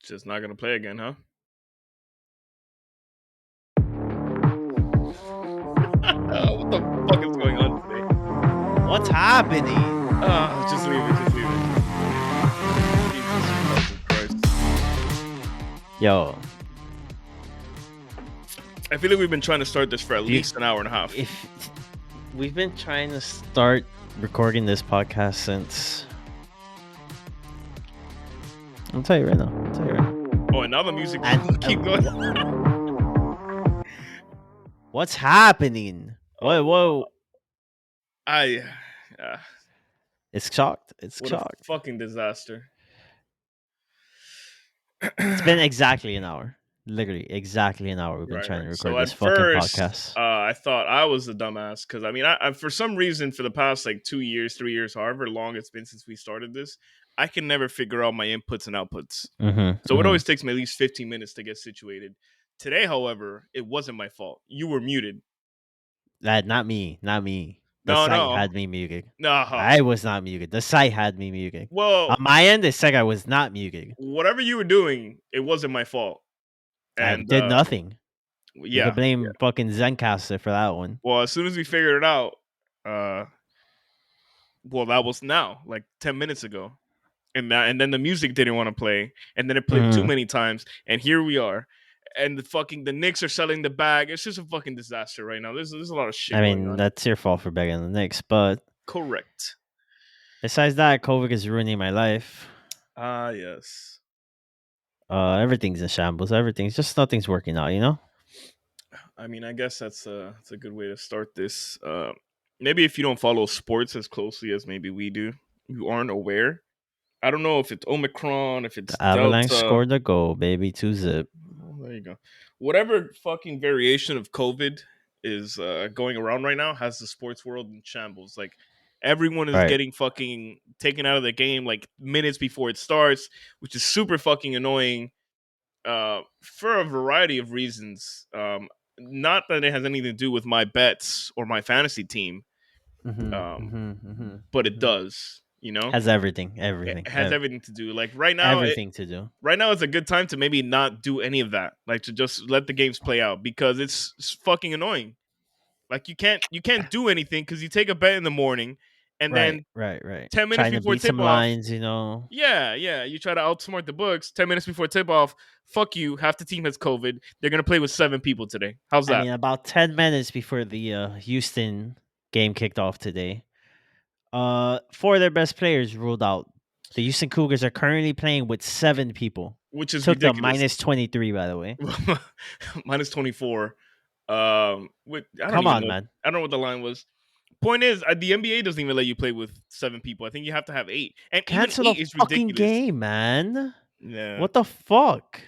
Just not gonna play again, huh? What the fuck is going on today? What's happening? Just leave it. Just leave it. Jesus fucking Christ. Yo, I feel like we've been trying to start this for at Do you- least an hour and a half. if we've been trying to start recording this podcast since, I'll tell you right now. Oh, and now the music And- keep going. What's happening? Whoa. It's shocked. It's What shocked. a fucking disaster. It's been exactly an hour. Literally exactly an hour we've been trying to record this fucking podcast. I thought I was a dumbass because I for some reason for the past like 2 years, 3 years, however long it's been since we started this, I can never figure out my inputs and outputs. So it always takes me at least 15 minutes to get situated. Today, however, it wasn't my fault. You were muted. Not me. The site had me muted. No, I was not muted. The site had me muted. Well, on my end, it said I was not muted. Whatever you were doing, it wasn't my fault. And I did nothing. Yeah, you could blame fucking Zencaster for that one. Well, as soon as we figured it out, that was now like 10 minutes ago, and then the music didn't want to play, and then it played too many times, and here we are. And the Knicks are selling the bag. It's just a fucking disaster right now. There's a lot of shit. I mean, that's your fault for begging the Knicks, but correct. Besides that, COVID is ruining my life. Yes. Everything's in shambles. Nothing's working out. You know. I mean, I guess that's a good way to start this. Maybe if you don't follow sports as closely as maybe we do, you aren't aware. I don't know if it's Omicron, if it's the Avalanche Delta. Scored the goal, baby, 2-0. There you go. Whatever fucking variation of COVID is going around right now has the sports world in shambles. Like everyone is getting fucking taken out of the game like minutes before it starts, which is super fucking annoying for a variety of reasons. Not that it has anything to do with my bets or my fantasy team, but it does. You know, has everything. It has everything to do. Like right now, Right now, it's a good time to maybe not do any of that. Like to just let the games play out because it's fucking annoying. Like you can't do anything because you take a bet in the morning and then 10 minutes before tip off, lines, you know. Yeah. You try to outsmart the books. 10 minutes before tip off, fuck you. Half the team has COVID. They're gonna play with 7 people today. How's that? I mean, about 10 minutes before the Houston game kicked off today. 4 of their best players ruled out. The Houston Cougars are currently playing with 7 people, which is took ridiculous. The minus 23, by the way. Minus 24. Come on, man. I don't know what the line was. Point is, the NBA doesn't even let you play with 7 people. I think you have to have 8. And cancel even 8 the is fucking ridiculous. Game, man. Yeah. What the fuck?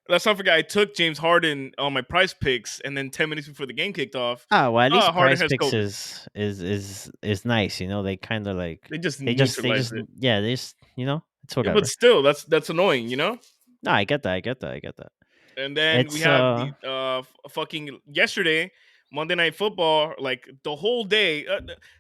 Let's not forget, I took James Harden on my prize picks, and then 10 minutes before the game kicked off. Well, at least prize picks is nice. You know, they kind of like they just you know, it's whatever. Yeah, but still, that's annoying. You know. No, I get that. And then we have the fucking yesterday. Monday Night Football, like the whole day.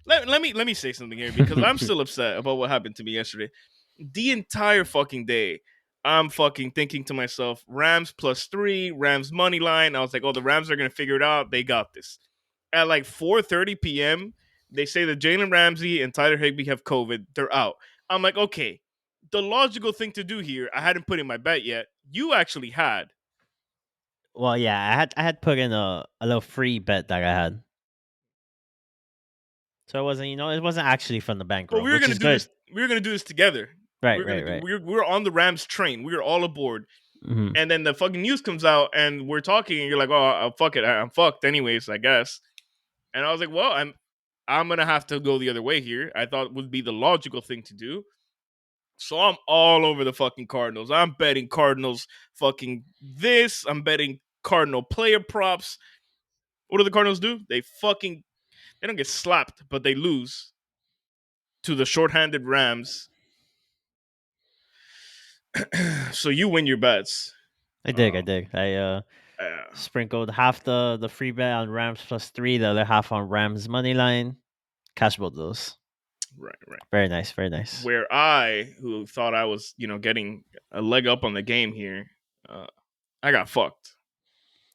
Let me say something here because I'm still upset about what happened to me yesterday. The entire fucking day, I'm fucking thinking to myself, Rams +3, Rams money line. I was like, oh, the Rams are gonna figure it out. They got this. At like 4:30 p.m., they say that Jalen Ramsey and Tyler Higbee have COVID. They're out. I'm like, okay, the logical thing to do here. I hadn't put in my bet yet. You actually had. Well, yeah, I had put in a little free bet that I had. So it wasn't actually from the bankroll. But we were gonna do this. We were gonna do this together. Right. We were on the Rams train. We were all aboard. And then the fucking news comes out, and we're talking, and you're like, "Oh, fuck it, I'm fucked anyways, I guess." And I was like, "Well, I'm gonna have to go the other way here." I thought would be the logical thing to do. So I'm all over the fucking Cardinals. I'm betting Cardinals fucking this. I'm betting Cardinal player props. What do the Cardinals do? They don't get slapped, but they lose to the shorthanded Rams. So you win your bets. I dig. I sprinkled half the free bet on Rams +3, the other half on Rams money line. Cash both those. Right, right. Very nice, very nice. Where I, who thought I was, getting a leg up on the game here, uh, I got fucked.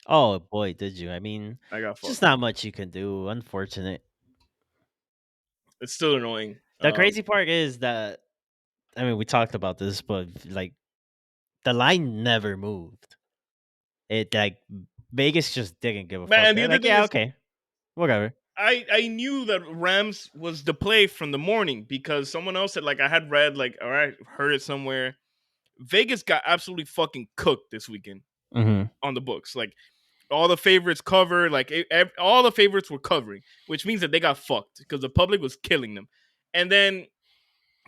Oh boy, did you? I mean, I got just fucked. not much you can do. Unfortunate. It's still annoying. The crazy part is that I mean, we talked about this, but like the line never moved. It like Vegas just didn't give a fuck. Man, the They're other like, thing yeah, is, okay, whatever. I knew that Rams was the play from the morning because someone else said, like, I had read, like, or I heard it somewhere. Vegas got absolutely fucking cooked this weekend Mm-hmm. on the books. Like, all the favorites cover, like all the favorites were covering, which means that they got fucked because the public was killing them. And then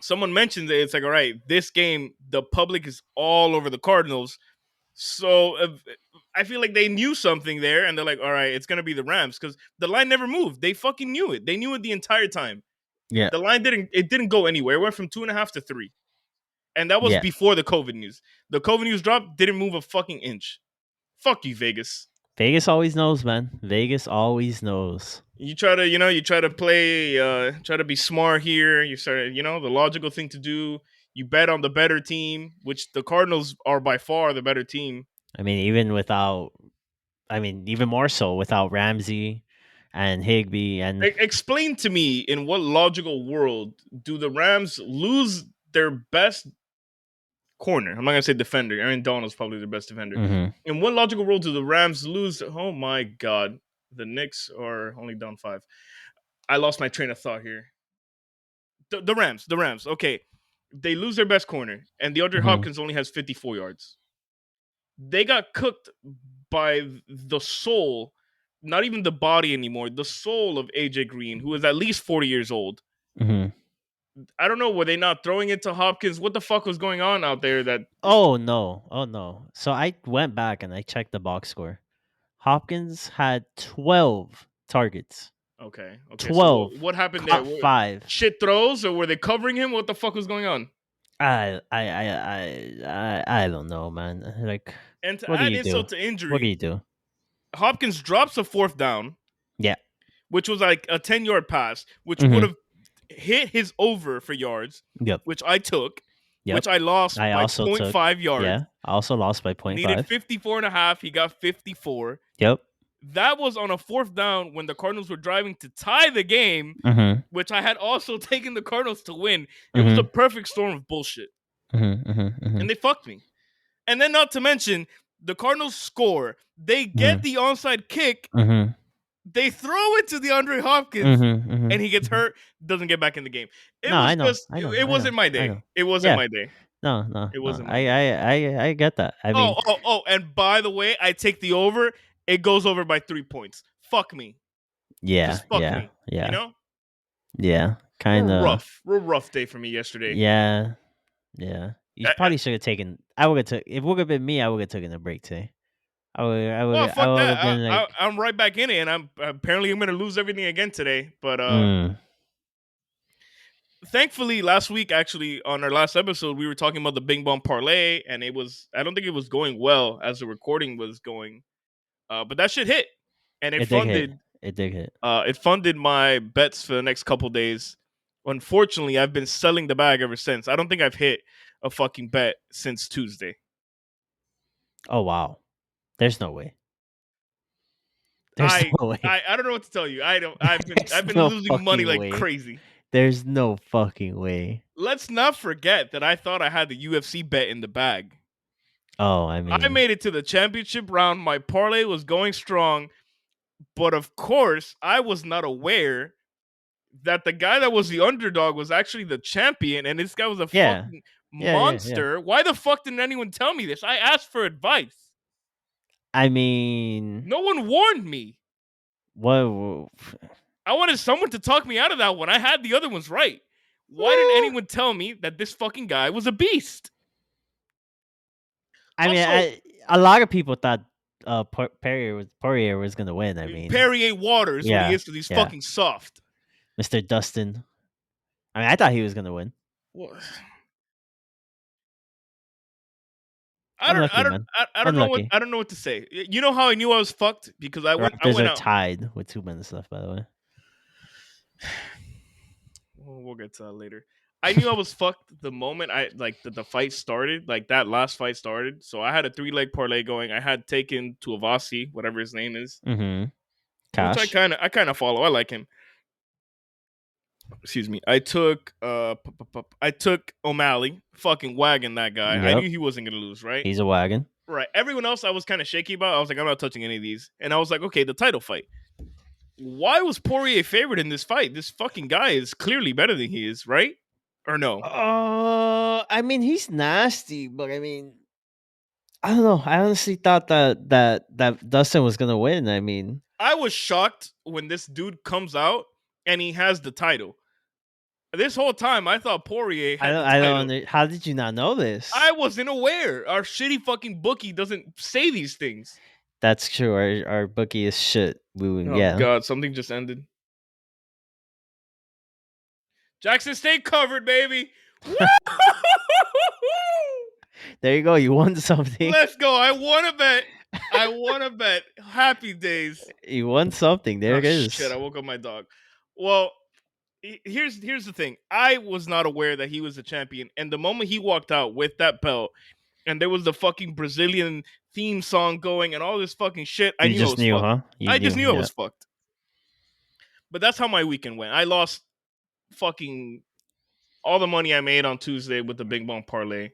someone mentions it, it's like, all right, this game, the public is all over the Cardinals. So I feel like they knew something there, and they're like, all right, it's gonna be the Rams because the line never moved. They fucking knew it. They knew it the entire time. Yeah, The line didn't go anywhere. It went from 2.5 to 3, and that was yeah. before the COVID news. The COVID news dropped, didn't move a fucking inch. Fuck you, Vegas. Vegas always knows, man. Vegas always knows. You try to, you try to play, try to be smart here. You start, the logical thing to do. You bet on the better team, which the Cardinals are by far the better team. I mean, even more so without Ramsey and Higby and Explain to me, in what logical world do the Rams lose their best corner? I'm not gonna say defender. Aaron Donald's probably their best defender. mhm. In what logical world do the Rams lose? Oh my god, the Knicks are only down 5. I lost my train of thought here. The Rams. Okay, they lose their best corner, and DeAndre Mhm. Hopkins only has 54 yards. They got cooked by the soul, not even the body anymore, the soul of AJ Green, who is at least 40 years old. Mhm. I don't know. Were they not throwing it to Hopkins? What the fuck was going on out there? That Oh no. Oh no. So I went back and I checked the box score. Hopkins had 12 targets. okay. So 12. what happened there? Caught 5. Shit throws, or were they covering him? What the fuck was going on? I don't know, man. Like, And to what do add you do? insult to What do injury, you do? Hopkins drops a fourth down, Yeah. which was like a 10-yard pass, which would Mhm. have hit his over for yards, Yep. which I took, Yep. which I lost I by also zero point took 0.5 yards. yeah, I also lost by point Needed 5. 54 and a half. He got 54. Yep. That was on a fourth down when the Cardinals were driving to tie the game, Mhm. which I had also taken the Cardinals to win. It was a Mhm. perfect storm of bullshit. Mhm. Mhm. And Mhm. they fucked me. And then, not to mention, the Cardinals score. They get Mhm. the onside kick. Mhm. They throw it to DeAndre Hopkins, Mhm. and Mhm. he gets Mhm. hurt, doesn't get back in the game. It No, was I know. just, I know. it I know. wasn't my I day. know. It wasn't Yeah. my day. No, no, It no. wasn't my I day. I I I get that. I mean, Oh, and by the way, I take the over. It goes over by 3 points. Fuck me. yeah, Just fuck yeah, me. You yeah. know? Yeah. Real Kind of rough. Real rough day for me yesterday. yeah. Yeah. You probably should have taken I would have took if it would have been me, I would have taken a break today. Well, I fuck would that. have been like, I'm right back in it, and I'm gonna lose everything again today. But mm, thankfully, last week, actually, on our last episode, we were talking about the Bing Bong parlay, and I don't think it was going well as the recording was going. But that shit hit, and it did hit. It did hit. it funded my bets for the next couple days. Unfortunately, I've been selling the bag ever since. I don't think I've hit a fucking bet since Tuesday. Oh wow. There's no way. There's I no way. I don't know what to tell you. I don't. There's I've been no losing money fucking like way. crazy. There's no fucking way. Let's not forget that I thought I had the UFC bet in the bag. Oh, I I mean, made it to the championship round. My parlay was going strong, but of course, I was not aware that the guy that was the underdog was actually the champion, and this guy was a yeah. fucking Yeah. monster. Why the fuck didn't anyone tell me this? I asked for advice. I mean, No one warned me. what I wanted someone to talk me out of that one. I had the other ones right. Why didn't anyone tell me that this fucking guy was a beast? I mean, Also, a lot of people thought Poirier was going to win. I mean, Perrier water is what he yeah. is because he's Yeah. fucking soft. Mr. Dustin. I mean, I thought he was going to win. What? Unlucky, man. I don't know what Unlucky. to say. You know how I knew I was fucked because I The Raptors went are out. tied with 2 minutes left, by the way. we'll get to that later. I knew I was fucked the moment I like the fight started, like that last fight started. So I had a 3 leg parlay going. I had taken Tuivasa, whatever his name is, Mm-hmm. which I Cash. kind of follow. I like him. Excuse me. I took O'Malley, fucking wagon that guy. I Yep. knew he wasn't gonna lose, right? He's a wagon. Right. Everyone else I was kind of shaky about. I was like, I'm not touching any of these. And I was like, okay, the title fight. Why was Poirier favored in this fight? This fucking guy is clearly better than he is, right? Or no? I mean, he's nasty, but I mean, I don't know. I honestly thought that Dustin was gonna win. I mean, I was shocked when this dude comes out and he has the title. This whole time I thought Poirier had the I don't. title. How did you not know this? I wasn't aware. Our shitty fucking bookie doesn't say these things. That's true. Our bookie is shit. Oh Yeah. god, something just ended. Jackson State covered, baby. Woo! There you go. You won something. Let's go. I want to bet. I want to bet. Happy days. You won something. There Oh it shit! is. I woke up my dog. Well, here's the thing. I was not aware that he was a champion, and the moment he walked out with that belt, and there was the fucking Brazilian theme song going, and all this fucking shit, I You knew I just was knew, fucked. huh? You I just knew. knew I Yeah. was fucked. But that's how my weekend went. I lost fucking all the money I made on Tuesday with the Bing Bong parlay.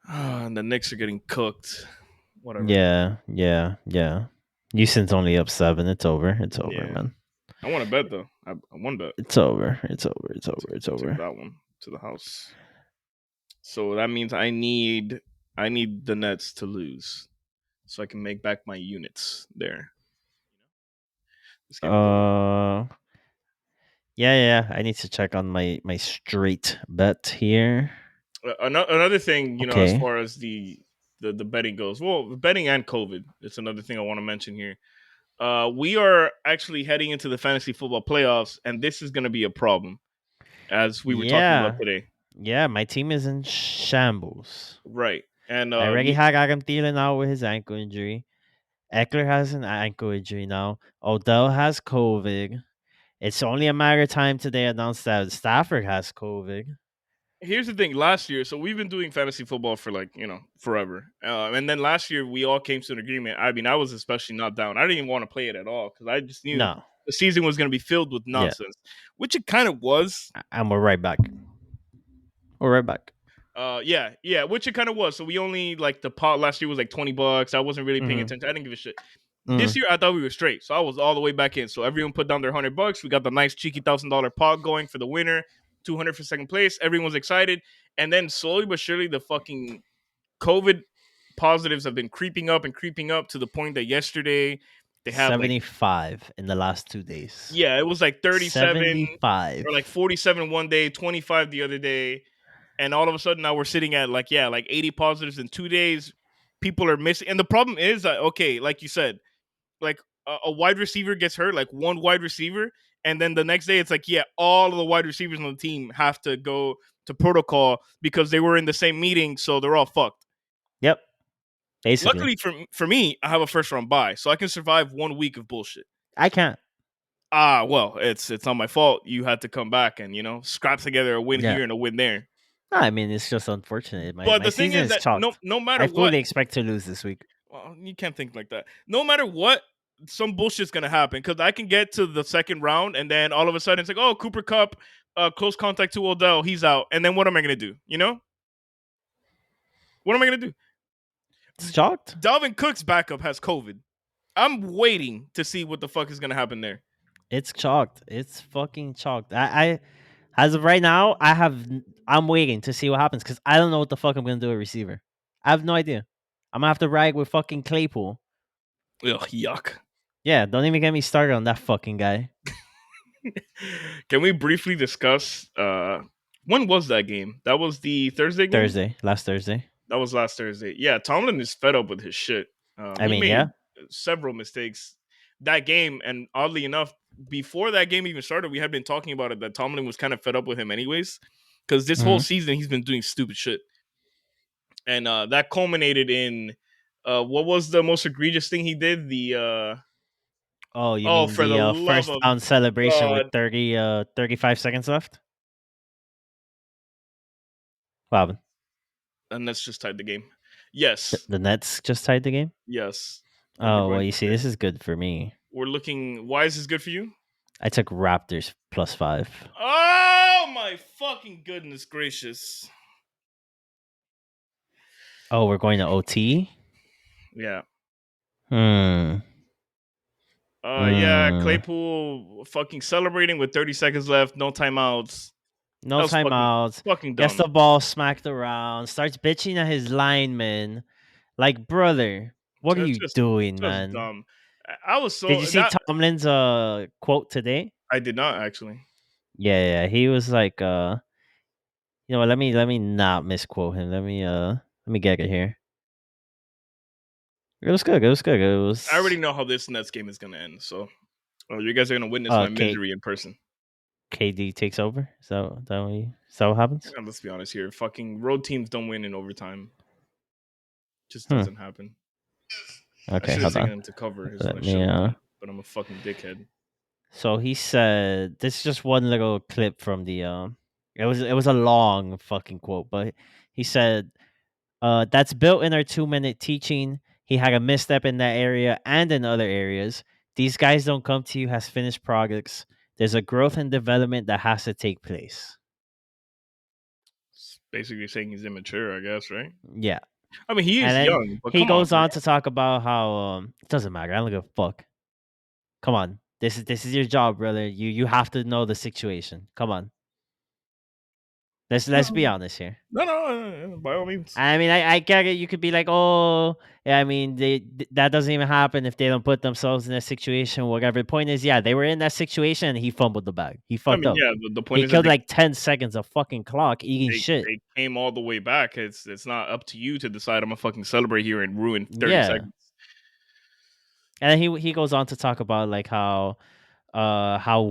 And the Knicks are getting cooked. Whatever. Yeah. Houston's only up 7. It's over. It's over, Yeah. man. I want to bet though. I won bet. It's over. It's over. It's over. It's Take over. that one to the house. So that means I need the Nets to lose so I can make back my units there. This game is over. Uh, yeah. I need to check on my straight bet here. Another thing, as Okay. far as the betting goes, well, betting and COVID, it's another thing I want to mention here. We are actually heading into the fantasy football playoffs, and this is going to be a problem, as we were talking about Yeah. today. Yeah, my team is in shambles. Right. And I already had Adam Thielen out with his ankle injury. Eckler has an ankle injury now. Odell has COVID. It's only a matter of time till they announce that Stafford has COVID. here's the thing. Last year, so we've been doing fantasy football for like forever, and then last year we all came to an agreement. I mean, I was especially not down. I didn't even want to play it at all because I just knew No. the season was going to be filled with Yeah. nonsense, which it kind of was. And we're right back. We're right back. Yeah, which it kind of was. So we only like the pot last year was like $20. I wasn't really paying Mhm. attention. I didn't give a shit. This Mhm. year I thought we were straight, so I was all the way back in. So everyone put down their $100. We got the nice cheeky $1,000 pot going for the winner, 200 for second place. Everyone was excited, and then slowly but surely the fucking COVID positives have been creeping up to the point that yesterday they had like 75 in the last 2 days. it was like 37 or 75. like 47 one day, 25 the other day, and all of a sudden now we're sitting at like 80 positives in 2 days. People are missing, and the problem is that okay, like you said, like a wide receiver gets hurt, like one wide receiver, and then the next day it's like all of the wide receivers on the team have to go to protocol because they were in the same meeting, so they're all fucked. Yep. Basically. Luckily for me, I have a first round bye, so I can survive 1 week of bullshit. I can't. Well, it's not my fault. You had to come back and scrap together a win Yeah. here and a win there. No, I mean, it's just unfortunate. But My the thing season is is that chalked. no matter I what, fully expect to lose this week. well, you can't think like that. No matter what, some bullshit's gonna happen because I can get to the second round and then all of a sudden it's like, oh, Cooper Cup, close contact to Odell, he's out, and then what am I gonna do? What am I gonna do? It's chalked. Dalvin Cook's backup has COVID. I'm waiting to see what the fuck is gonna happen there. It's chalked. It's fucking chalked. I as of right now, I'm waiting to see what happens because I don't know what the fuck I'm gonna do at receiver. I have no idea. I'm gonna have to ride with fucking Claypool. Ugh, yuck. Yeah, don't even get me started on that fucking guy. Can we briefly discuss when was that game? That was the Thursday game? Last Thursday. That was last Thursday. Yeah, Tomlin is fed up with his shit. I He mean, made yeah. several mistakes that game, and oddly enough, before that game even started, we had been talking about it that Tomlin was kind of fed up with him, anyways, because this whole Mhm. season he's been doing stupid shit, and that culminated in what was the most egregious thing he did? Oh, you Oh, mean for the the love first of down celebration with God! 35 seconds left? What happened? And that's just tied the game. Yes, The Nets just tied the game. yes. We're Oh going well, to you see, this is good for me. We're looking. Why is this good for you? I took Raptors +5. Oh my fucking goodness gracious! Oh, we're going to OT. Yeah. Hmm. Yeah. Hmm. Claypool fucking celebrating with 30 seconds left, no timeouts. No That was timeouts. fucking Gets dumb. the ball smacked around. Starts bitching at his lineman. Like, brother, what are Just, you just, doing, just man? dumb. I was Did you so see that Tomlin's quote today? I did not actually. Yeah, he was like, you know what, let me not misquote him. Let me get it here. It was good. It was good. It I already was know how this Nets game is gonna end. So, you guys are gonna witness my K misery in person. KD takes over. So what happens? And let's be honest here. Fucking road teams don't win in overtime. Just Hmm. doesn't happen. I Okay, should have hold taken on. him to cover is what Let I should me have done. But I'm a fucking dickhead. So he said this is just one little clip from the it was a long fucking quote, but he said that's built in our 2-minute teaching. He had a misstep in that area and in other areas. These guys don't come to you as finished products. There's a growth and development that has to take place. It's basically saying he's immature, I guess, right? Yeah. I mean, he And is then young, but he come on, goes bro. on to talk about how it doesn't matter. I don't give a fuck. Come on. This is your job, brother. You have to know the situation. Come on. Let's No, be honest here. no, by all means. I mean, I get it. You could be like, oh, yeah, I mean, that doesn't even happen if they don't put themselves in that situation. Whatever. The point is, yeah, they were in that situation and he fumbled the bag. He I fucked mean, up. yeah. The point He is that killed like 10 seconds of fucking clock eating they shit. they came all the way back. It's not up to you to decide. I'm gonna fucking celebrate here and ruin 30 Yeah. seconds. And then he goes on to talk about like how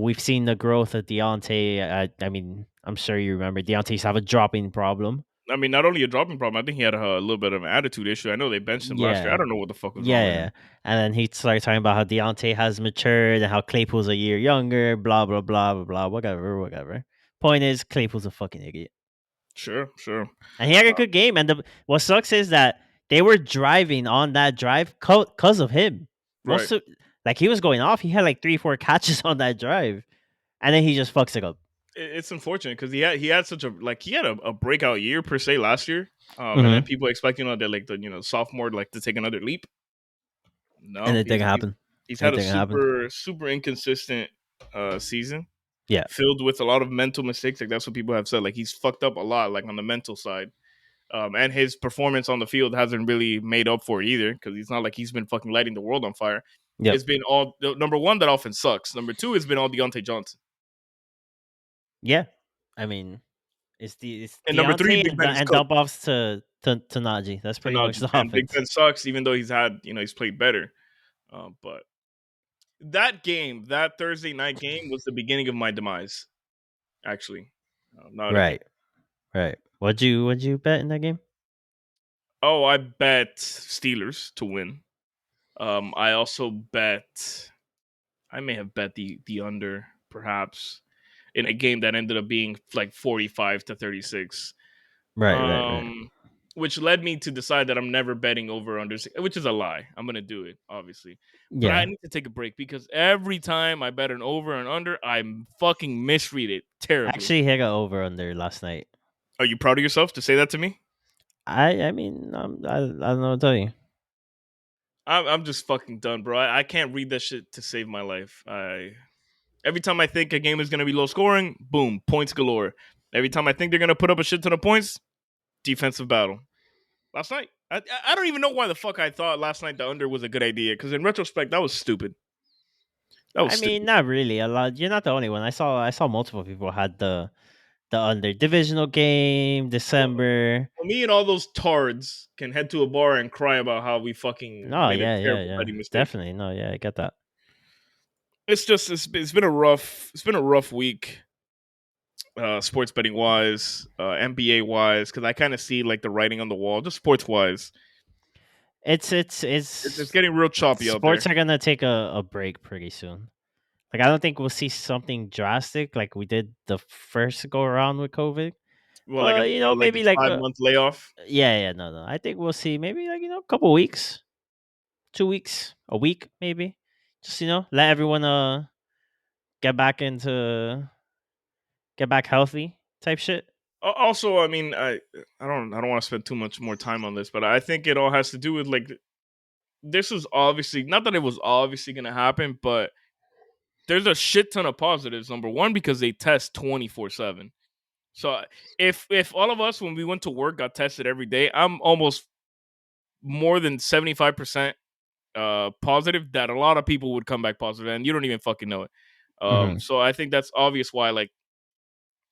we've seen the growth of Deontay. I mean, I'm sure you remember Deontay's have a dropping problem. I mean, not only a dropping problem. I think he had a little bit of an attitude issue. I know they benched him last year. I Yeah. don't know what the fuck was wrong with Yeah. him. And then he started talking about how Deontay has matured and how Claypool's a year younger, blah, blah, blah, blah, blah, whatever. Point is, Claypool's a fucking idiot. Sure, sure. And he had a good game. And what sucks is that they were driving on that drive because of him. Right. Like, he was going off. He had like 3-4 catches on that drive. And then he just fucks it up. It's unfortunate because he had such a he had a breakout year per se last year. And then Hmm. people expecting that like the sophomore like to take another leap. And No, it didn't happen. he's It had a didn't happen. super inconsistent season Yeah. filled with a lot of mental mistakes. Like that's what people have said. Like he's fucked up a lot, like on the mental side. And his performance on the field hasn't really made up for it either because it's not like he's been fucking lighting the world on fire. Yep. It's been all number one, that offense sucks. Number two, it's been all Deontay Johnson. Yeah. I mean, it's And number three, Deontay Big Ben is and cooked dump offs to Najee. That's to pretty much Najee. the And Big offense. Ben sucks, even though he's played better. But that game, that Thursday night game, was the beginning of my demise. Actually, not. Right. Right. What'd you bet in that game? Oh, I bet Steelers to win. I also bet. I may have bet the under, perhaps, in a game that ended up being like 45-36. Right. Um, which led me to decide that I'm never betting over under, which is a lie. I'm gonna do it, obviously, but I Yeah. need to take a break because every time I bet an over and under, I fucking misread it I terribly. actually hit a over under last night. Are you proud of yourself to say that to me? I mean, I don't know what to tell you. I'm just fucking done, bro. I can't read that shit to save my life. Every time I think a game is gonna be low scoring, boom, points galore. Every time I think they're gonna put up a shit ton of points, defensive battle. Last night, I don't even know why the fuck I thought last night the under was a good idea. Because in retrospect, that was stupid. That was I mean, stupid. not really. A lot. You're not the only one. I saw multiple people had the under divisional game Well, December. me and all those tards can head to a bar and cry about how we fucking No, made a yeah, terrible yeah. betting mistake. Definitely. No, yeah, I get that. It's been a rough week, sports betting wise, NBA wise, because I kind of see like the writing on the wall, just sports wise. It's it's getting real choppy out sports there. are gonna take a break pretty soon. Like I don't think we'll see something drastic like we did the first go around with COVID. Well, But like a maybe like 5 month layoff. yeah, no. I think we'll see maybe like a couple weeks, 2 weeks, a week maybe. Just let everyone get back into get back healthy type shit. Also, I mean, I don't want to spend too much more time on this, but I think it all has to do with like this is obviously not that it was obviously going to happen, but there's a shit ton of positives. Number one, because they test 24/7. So if all of us when we went to work got tested every day, I'm almost more than 75% positive that a lot of people would come back positive, and you don't even fucking know it. Hmm. So I think that's obvious why like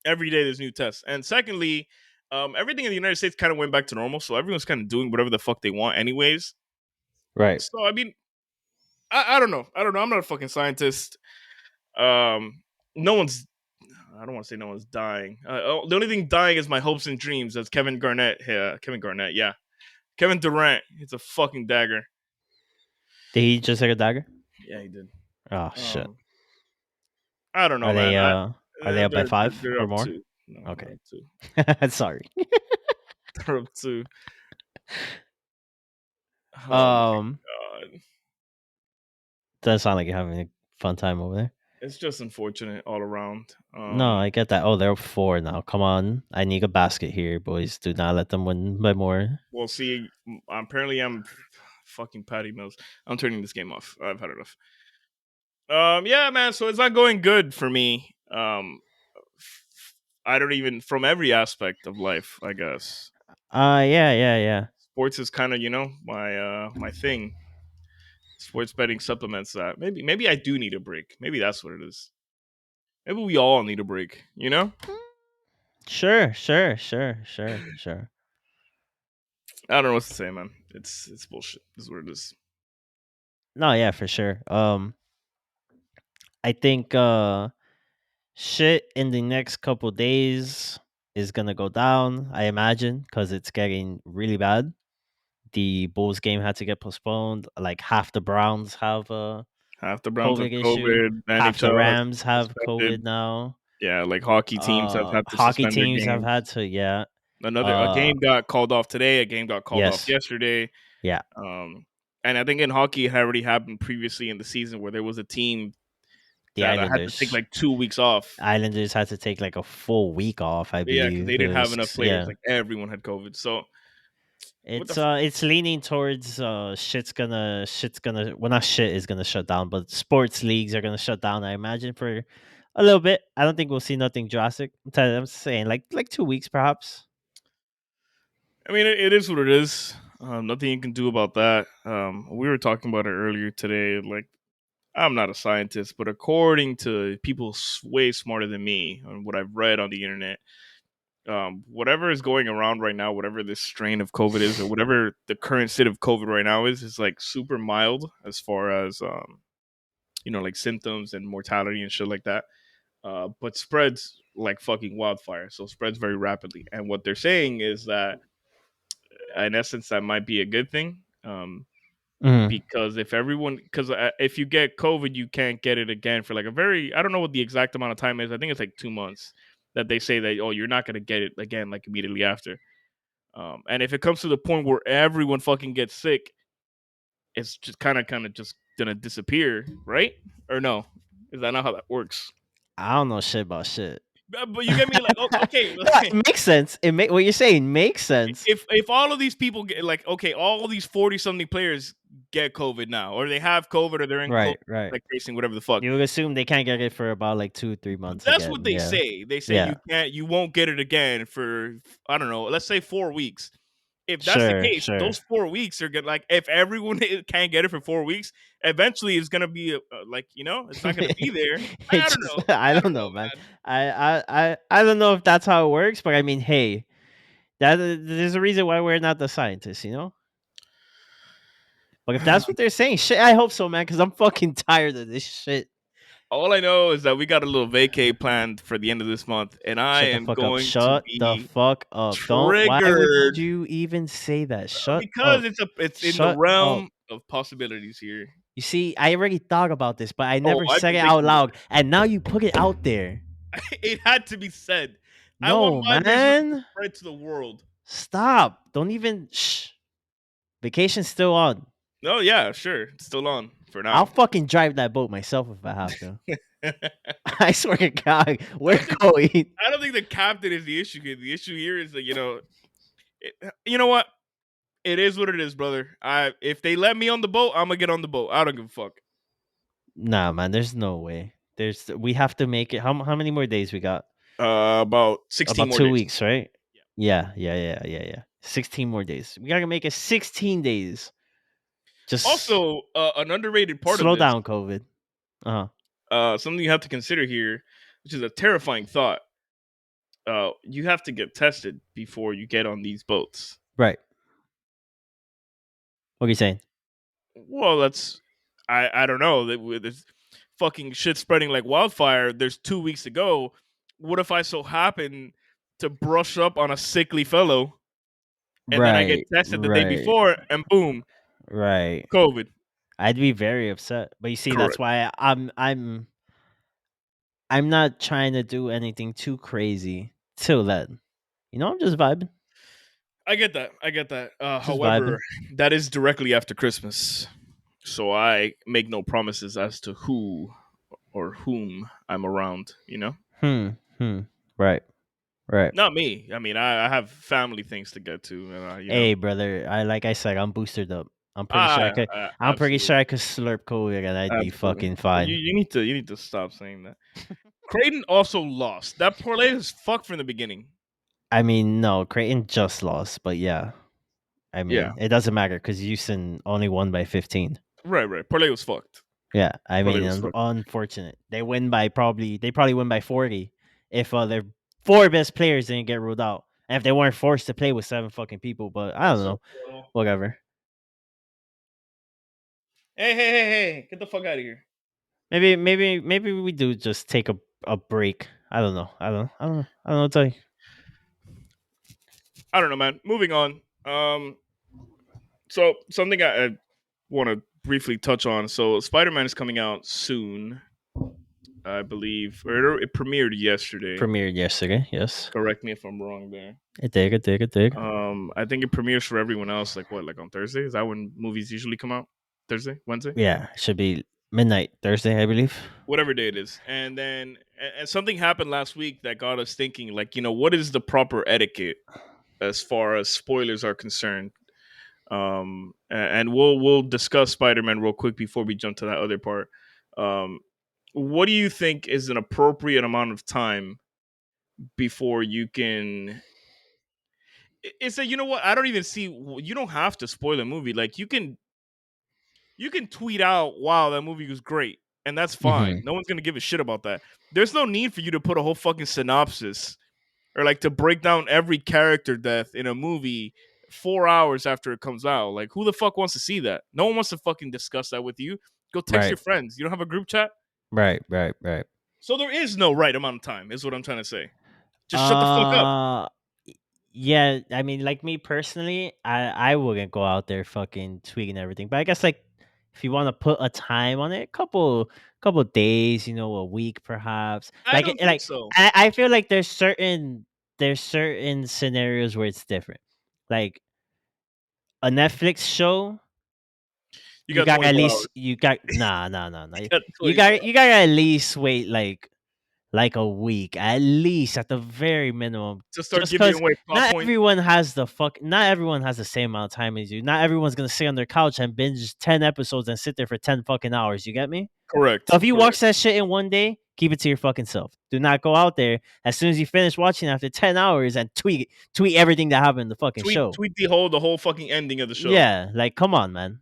every day there's new tests. And secondly, everything in the United States kind of went back to normal, so everyone's kind of doing whatever the fuck they want, anyways. Right. So I mean, I don't know. I don't know. I'm not a fucking scientist. Um, no one's. I don't want to say no one's dying. The only thing dying is my hopes and dreams. That's Kevin Garnett. Yeah, Kevin Garnett. Yeah, Kevin Durant. It's a fucking dagger. Did he just take a dagger? Yeah, he did. Oh shit. Um, I don't know, Are man. they are they up by five They're or up more? two. No, they're Okay. up two. Sorry. They're up two. Oh my Um, god. doesn't sound like you're having a fun time over there. It's just unfortunate all around. No, I get that. Oh, they're up 4 now. Come on. I need a basket here, boys. Do not let them win by more. Well, see, apparently I'm fucking Patty Mills. I'm turning this game off. I've had enough. Yeah, man. So it's not going good for me. I don't even from every aspect of life. I guess Yeah. sports is kind of my thing. Sports betting supplements that. Maybe I do need a break. Maybe that's what it is. Maybe we all need a break. You know? Sure. I don't know what to say, man. It's bullshit. This is what it is. No, yeah, for sure. I think shit in the next couple days is gonna go down. I imagine because it's getting really bad. The Bulls game had to get postponed. Like half the Browns have a Half the Browns have COVID issue. COVID. The Half the NHL has Rams have COVID suspended. now. Yeah, like hockey teams have had to Hockey suspend their teams have games. had to, yeah. A Uh, game got called off today. A game got called off yes, yesterday. yeah. Um, and I think in hockey it had already happened previously in the season where there was a team The that had to take Islanders, like 2 weeks off. Islanders had to take like a full week off. I Yeah, because they believe it didn't have was. enough players. Yeah, Like everyone had COVID. So what the it's leaning towards shit's gonna well not shit is gonna shut down, but sports leagues are gonna shut down. I imagine for a little bit. I don't think we'll see nothing drastic. I'm saying like 2 weeks perhaps. I mean, it is what it is. Nothing you can do about that. We were talking about it earlier today. Like, I'm not a scientist, but according to people way smarter than me on what I've read on the internet, whatever is going around right now, whatever this strain of COVID is, or whatever the current state of COVID right now is like super mild as far as like symptoms and mortality and shit like that. But spreads like fucking wildfire, so spreads very rapidly. And what they're saying is that in essence that might be a good thing. Mhm. Because if you get COVID, you can't get it again for like a very I don't know what the exact amount of time is. I think it's like 2 months that they say that you're not gonna get it again like immediately after. And if it comes to the point where everyone fucking gets sick, it's just kind of just gonna disappear, right? Or no? Is that not how that works? I don't know shit about shit. But you get me like okay, No, it makes sense. What you're saying makes sense. if all of these people get like okay, all these 40 something players get COVID now, or they have COVID, or they're in COVID, Right. like facing whatever the fuck. You would assume they can't get it for about like 2-3 months That's what again. they Yeah. say. They say Yeah. you won't get it again for I don't know, let's say 4 weeks. If that's the case, Sure. those 4 weeks are good. Like if everyone can't get it for 4 weeks, eventually it's gonna be like it's not gonna be there. I It's don't just know. I I don't don't know, know, man. man. I don't know if that's how it works, but I mean, hey, there's a reason why we're not the scientists. But if that's what they're saying, shit, I hope so, man, because I'm fucking tired of this shit. All I know is that we got a little vacay planned for the end of this month, and I Shut the am fuck up. going to Shut the be fuck up. Don't. Why would triggered you even say that? Shut because up. it's in the Shut up. realm of possibilities here. You see, I already thought about this, but I Oh, never I've said been it out thinking about loud. And now you put it out there. it. It had to be said. I want No, my misery to man. spread to the world. Stop. Don't even. Shh. Vacation's still on. Oh yeah, sure. It's still on for I'll now. fucking drive that boat myself if I have to. I I swear to God, we're don't think going. I don't think the captain is the issue here. The issue here is that you know what? It is what it is, brother. If they let me on the boat, I'm gonna get on the boat. I don't give a fuck. Nah, man. There's no way. We have to make it. How many more days we got? About 16 About more 2 days. weeks, right? Yeah. 16 more days. We gotta make it 16 days. Just Also, an underrated part of slow this, down, COVID. Uh huh. something you have to consider here, which is a terrifying thought. You have to get tested before you get on these boats. Right. What are you saying? Well, I don't know that with this fucking shit spreading like wildfire. There's 2 weeks to go. What if I so happen to brush up on a sickly fellow and then I get Right. tested the day Right. before and boom, Right. COVID. I'd be very upset. But you see, that's Correct. why I'm not trying to do anything too crazy till then. I'm just vibing. I get that. I get that. Just However, vibing. that is directly after Christmas, so I make no promises as to who or whom I'm around. Hmm. Hmm. Right. Right. Not me. I mean, I have family things to get to, and Hey, brother. Like I said, I'm boosted up. I'm pretty sure I ah, could. I'm pretty absolutely, sure I could slurp COVID and I'd be absolutely. fucking You fine. you need to stop saying that. Creighton also lost. That parlay is fucked from the beginning. I mean, no, Creighton just lost, but yeah. I Yeah, mean, it doesn't matter because Houston only won by 15. right, right. Parlay was fucked. Yeah, I Parlay mean, was fucked. unfortunate. They probably win by 40 if their four best players didn't get ruled out, and if they weren't forced to play with seven fucking people. But I don't So, know, whatever. hey, get the fuck out of here. Maybe we do just take a break. I don't know. I don't know what to tell you. I don't know, man. Moving on. So something I want to briefly touch on. So Spider-Man is coming out soon, I believe, or it premiered yesterday. Premiered yesterday. Yes, Correct me if I'm wrong there. it did. I think it premieres for everyone else. Like what? Like on Thursday? Is that when movies usually come out? Thursday, Wednesday, Yeah, it should be midnight Thursday, I believe. whatever day it is. And then and something happened last week that got us thinking. Like what is the proper etiquette as far as spoilers are concerned? And we'll discuss Spider-Man real quick before we jump to that other part. Um, what do you think is an appropriate amount of time before you can? It's that what I don't even see. You don't have to spoil a movie. Like you can tweet out, "Wow, that movie was great," and that's fine. Hmm. No one's gonna give a shit about that. There's no need for you to put a whole fucking synopsis or like to break down every character death in a movie 4 hours after it comes out. Like, who the fuck wants to see that? No one wants to fucking discuss that with you. Go text your Right, friends. You don't have a group chat, right. so there is no right amount of time. Is what I'm trying to say. Just shut the fuck up. Uh, yeah. I mean, like me personally, I wouldn't go out there fucking tweaking everything. But I guess like if you want to put a time on it, couple days, a week perhaps. I Like don't think like so. I feel like there's certain scenarios where it's different. Like a Netflix show, You you got got at 24 least hours. you got nah. You got You 24 got hours. you got to at least wait like a week, at least at the very minimum. To start Just giving because away plot points. not everyone has the same amount of time as you. Not everyone's gonna sit on their couch and binge 10 episodes and sit there for 10 fucking hours. You get me? So Correct. if you watch Correct. that shit in one day, keep it to your fucking self. Do not go out there as soon as you finish watching after 10 hours and tweet everything that happened in the fucking Tweet show. tweet the whole fucking ending of the show. Yeah, like come on, man.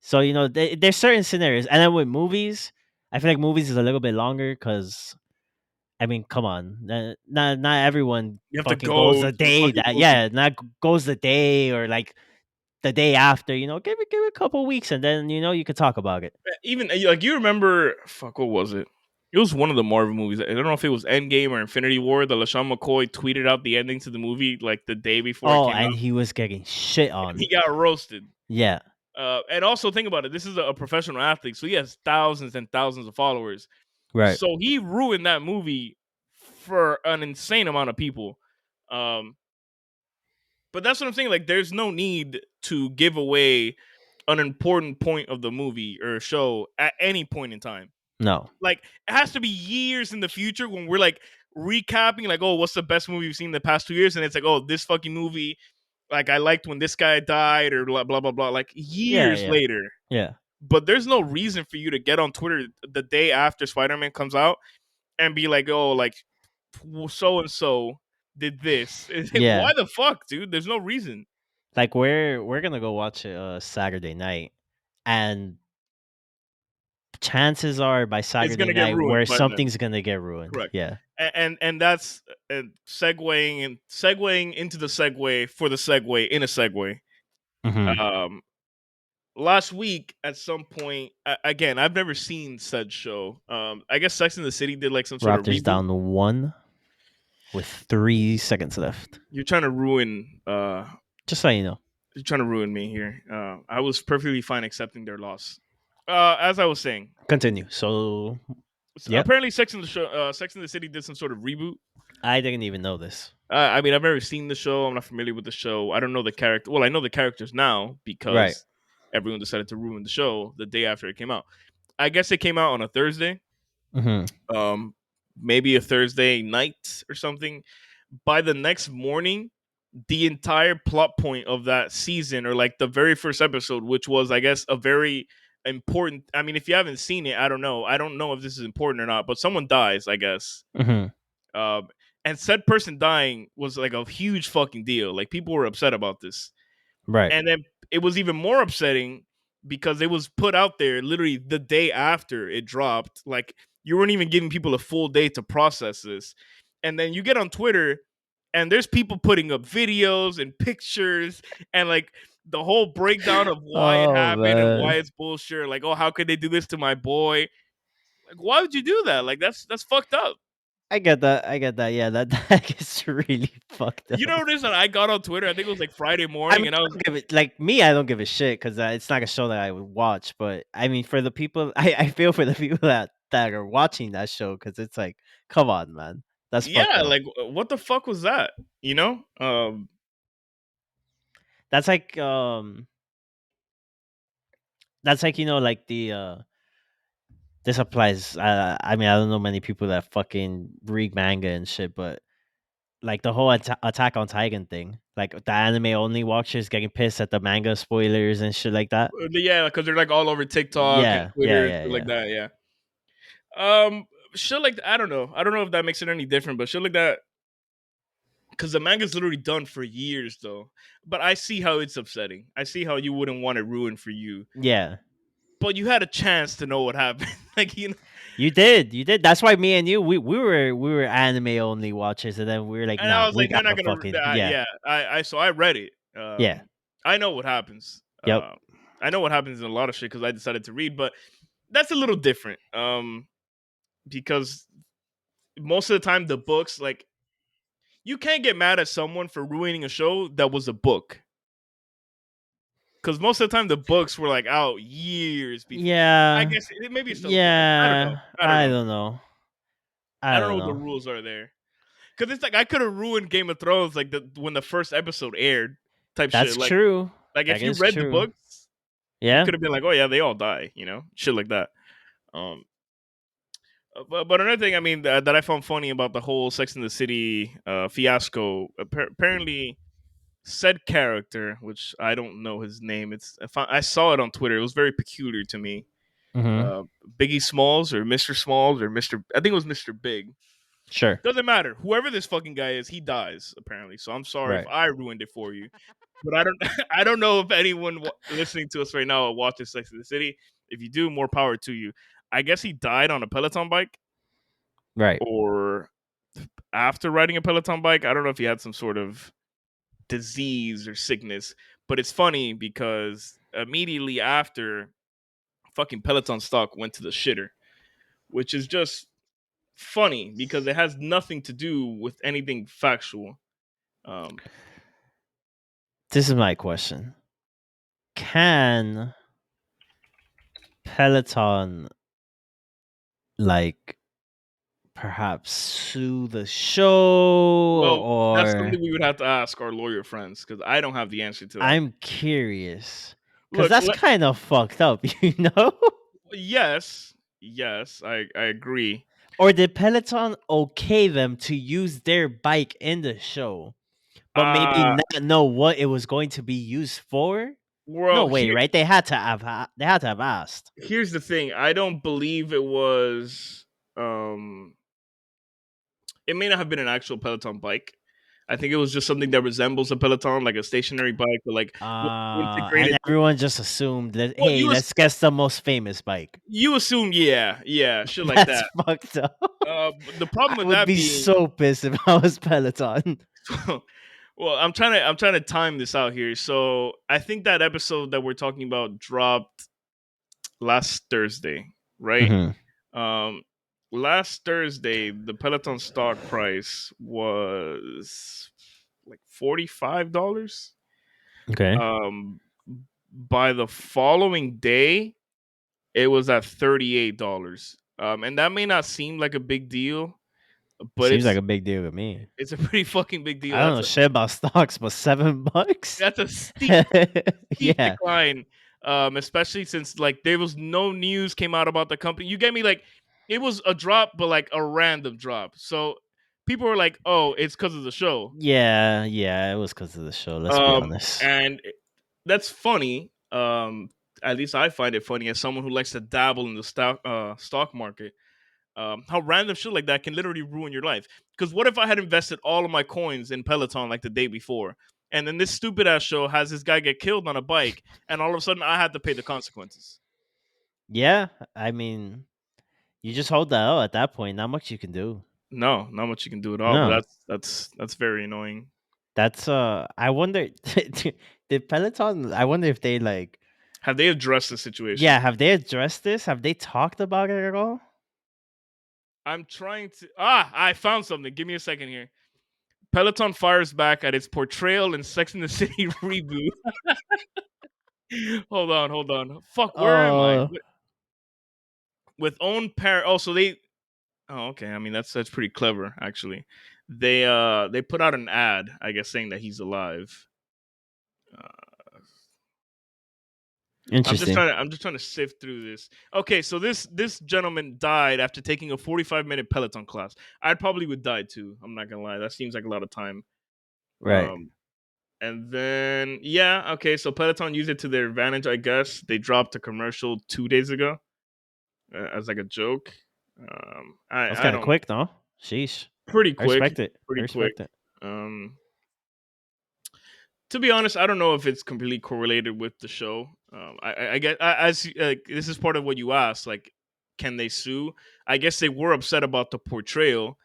So there's certain scenarios, and then with movies, I feel like movies is a little bit longer because I mean, come on, not everyone You have to fucking goes go the to the day fucking that movie. yeah, not goes the day or like the day after. Give it a couple weeks, and then you could talk about it. Even like you remember, fuck, what was it? It was one of the Marvel movies. I don't know if it was Endgame or Infinity War. The LaShawn McCoy tweeted out the ending to the movie like the day before it Oh, came and out. he was getting shit on. He got roasted. Yeah, And also think about it. This is a professional athlete, so he has thousands and thousands of followers. right. So he ruined that movie for an insane amount of people. Um, but that's what I'm saying. Like, there's no need to give away an important point of the movie or show at any point in time. No. Like, it has to be years in the future when we're like recapping, like, oh, what's the best movie you've seen in the past 2 years? And it's like, oh, this fucking movie, like, I liked when this guy died, or blah blah blah blah. Like Yeah, years yeah, later. yeah. But there's no reason for you to get on Twitter the day after Spider-Man comes out and be like, oh, like so and so did this. It's like, Yeah. why the fuck, dude? There's no reason. Like we're gonna go watch it Saturday night, and chances are by It's Saturday gonna get night ruined where by then. something's gonna get ruined. Correct. Yeah. And that's segueing into the segue for the segue in a segue. Hmm. Um, Last week at some point, again, I've never seen said show. I guess Sex and the City did like some sort of Raptors reboot. down 1 with 3 seconds left. You're trying to ruin. Just so you know. You're trying to ruin me here. I was perfectly fine accepting their loss. As I was saying, Continue. So, yep. apparently Sex and the City did some sort of reboot. I didn't even know this. I mean, I've never seen the show. I'm not familiar with the show. I don't know the character. Well, I know the characters now Right. because everyone decided to ruin the show the day after it came out. I guess it came out on a Thursday. Hmm. Um, Maybe a Thursday night or something. By the next morning, the entire plot point of that season, or like the very first episode, which was, I guess, a very important. I mean, if you haven't seen it, I don't know. I don't know if this is important or not, but someone dies, I guess. Hmm. Um, and said person dying was like a huge fucking deal. Like, people were upset about this. Right. And then it was even more upsetting because it was put out there literally the day after it dropped. Like, you weren't even giving people a full day to process this. And then you get on Twitter and there's people putting up videos and pictures and like the whole breakdown of why it Oh happened and why man. it's bullshit. Like, oh, how could they do this to my boy? Like, why would you do that? Like, that's fucked up. I get that. I get that. Yeah, that gets really fucked You up. notice that I got on Twitter, I think it was like Friday I morning, mean, and I I was don't give it like me. I don't give a shit because it's not a show that I would watch. But I mean, for the people, I feel for the people that are watching that show because it's like, come on, man, that's fucked yeah, up. like, what the fuck was that? You know? That's like like the this applies. I mean, I don't know many people that fucking read manga and shit, but like the whole Attack on Titan thing, like the anime only watchers getting pissed at the manga spoilers and shit like that. Yeah, because they're like all over TikTok and Yeah, yeah, Twitter and yeah, shit like yeah, that. Yeah. Shit like I don't know. I don't know if that makes it any different, but shit like that, because the manga's literally done for years though. But I see how it's upsetting. I see how you wouldn't want it ruined for you. yeah. But you had a chance to know what happened. Like, you know. You did. That's why me and you, we were anime only watchers, and then we were like, And I nah, was we like, they're not gotta gonna. fucking yeah, Yeah, I so I read it. yeah, I know what happens. yep, I know what happens in a lot of shit because I decided to read, but that's a little different. Because most of the time the books, like, you can't get mad at someone for ruining a show that was a book. Because most of the time the books were like out years before. I yeah, guess maybe it still applies. I don't know. yeah. I don't I know. don't know. I I don't know don't what the know. rules are there. Because it's like I could have ruined Game of Thrones like when the first episode aired, type shit. That's true. Like That if you is read the true. books, you Yeah. could have been like, oh yeah, they all die, shit like that. Um, but another thing, I mean, that I found funny about the whole Sex in the City fiasco. Apparently, said character, which I don't know his name. I saw it on Twitter. It was very peculiar to me. Mm-hmm. Uh, Biggie Smalls or Mr. Smalls or Mr. I think it was Mr. Big. Sure. Doesn't matter. Whoever this fucking guy is, he dies apparently. So I'm sorry if Right. I ruined it for you. But I don't. I don't know if anyone listening to us right now watches Sex in the City. If you do, more power to you. I guess he died on a Peloton bike, Right. or after riding a Peloton bike. I don't know if he had some sort of disease or sickness. But it's funny because immediately after, fucking Peloton stock went to the shitter, which is just funny because it has nothing to do with anything factual. Um, This is my question. Can Peloton like perhaps sue the show well, that's or something we would have to ask our lawyer friends because I don't have the answer to that. I'm curious cuz Look, that's kind of fucked up, you know? yes, yes, I agree. Or did Peloton okay them to use their bike in the show, but maybe Uh not know what it was going to be used for? No well, way, right? They had to have asked. here's the thing. I don't believe it was. Um, it may not have been an actual Peloton bike. I think it was just something that resembles a Peloton, like a stationary bike, or like what And integrated. everyone just assumed that Well, hey, let's guess the most famous bike. you assume, yeah, yeah, shit like That's that. fucked up. The problem I with would that be being, so pissed if I was Peloton. well, I'm trying to time this out here. So I think that episode that we're talking about dropped last Thursday, right? Mhm. Um, Last Thursday, the Peloton stock price was like $45. Okay. Um, by the following day, it was at $38. And that may not seem like a big deal, but Seems like a big deal to me. it's a pretty fucking big deal. I don't know shit about stocks, but $7? That's a steep Yeah. decline. Especially since like there was no news came out about the company. You get me? Like it was a drop, but like a random drop. So people were like, "Oh, it's because of the show." Yeah, yeah, it was because of the show, let's be honest. And that's funny. At least I find it funny as someone who likes to dabble in the stock market. How random shit like that can literally ruin your life. Because what if I had invested all of my coins in Peloton like the day before, and then this stupid ass show has this guy get killed on a bike, and all of a sudden I had to pay the consequences? Yeah, I mean, you just hold the L at that point, not much you can do. No, not much you can do at all. But No. that's very annoying. That's, I wonder did Peloton I wonder if they, like Have they addressed the situation? yeah, have they addressed this? Have they talked about it at all? I'm trying to. I found something. Give me a second here. Peloton fires back at its portrayal in Sex and the City reboot. Hold on. Fuck, where am I? Oh, With own pair. Oh, so they. Oh, okay. I mean, that's pretty clever, actually. They put out an ad, I guess, saying that he's alive. Uh, interesting. I'm just trying to sift through this. Okay, so this gentleman died after taking a 45-minute Peloton class. I probably would die too. I'm not gonna lie. That seems like a lot of time. Right. Um, and then yeah, okay. So Peloton used it to their advantage, I guess. They dropped a commercial 2 days ago as like a joke. That's I kinda don't quick, though. Sheesh. pretty I quick, respect it. I pretty quick. respect it. Um, to be honest, I don't know if it's completely correlated with the show. I get as this is part of what you asked. Like, can they sue? I guess they were upset about the portrayal,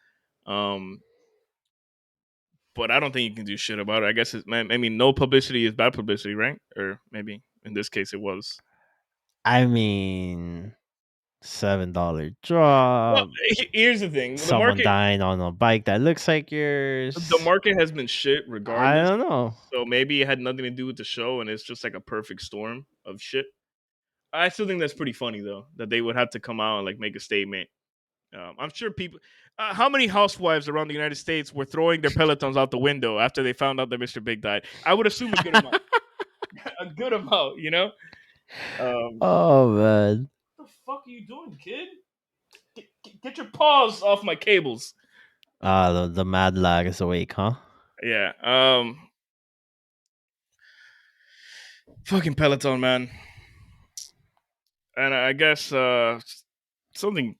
um, but I don't think you can do shit about it. I guess I mean, no publicity is bad publicity, right? Or maybe in this case, it was. I mean, $7 Well, drop, here's the thing: someone dying on a bike that looks like the yours. market has been shit I regardless. don't know. So maybe it had nothing to do with the show, and it's just like a perfect storm of shit. I still think that's pretty funny though that they would have to come out and like make a statement. I'm sure people. How many housewives around the United States were throwing their pelotons out the window after they found out that Mr. Big died? I would assume a good amount. A good amount, you know. Oh, man. What the fuck are you doing, kid? Get your paws off my cables. Ah, the mad lag is awake, huh? Yeah. Fucking Peloton, man. And I guess something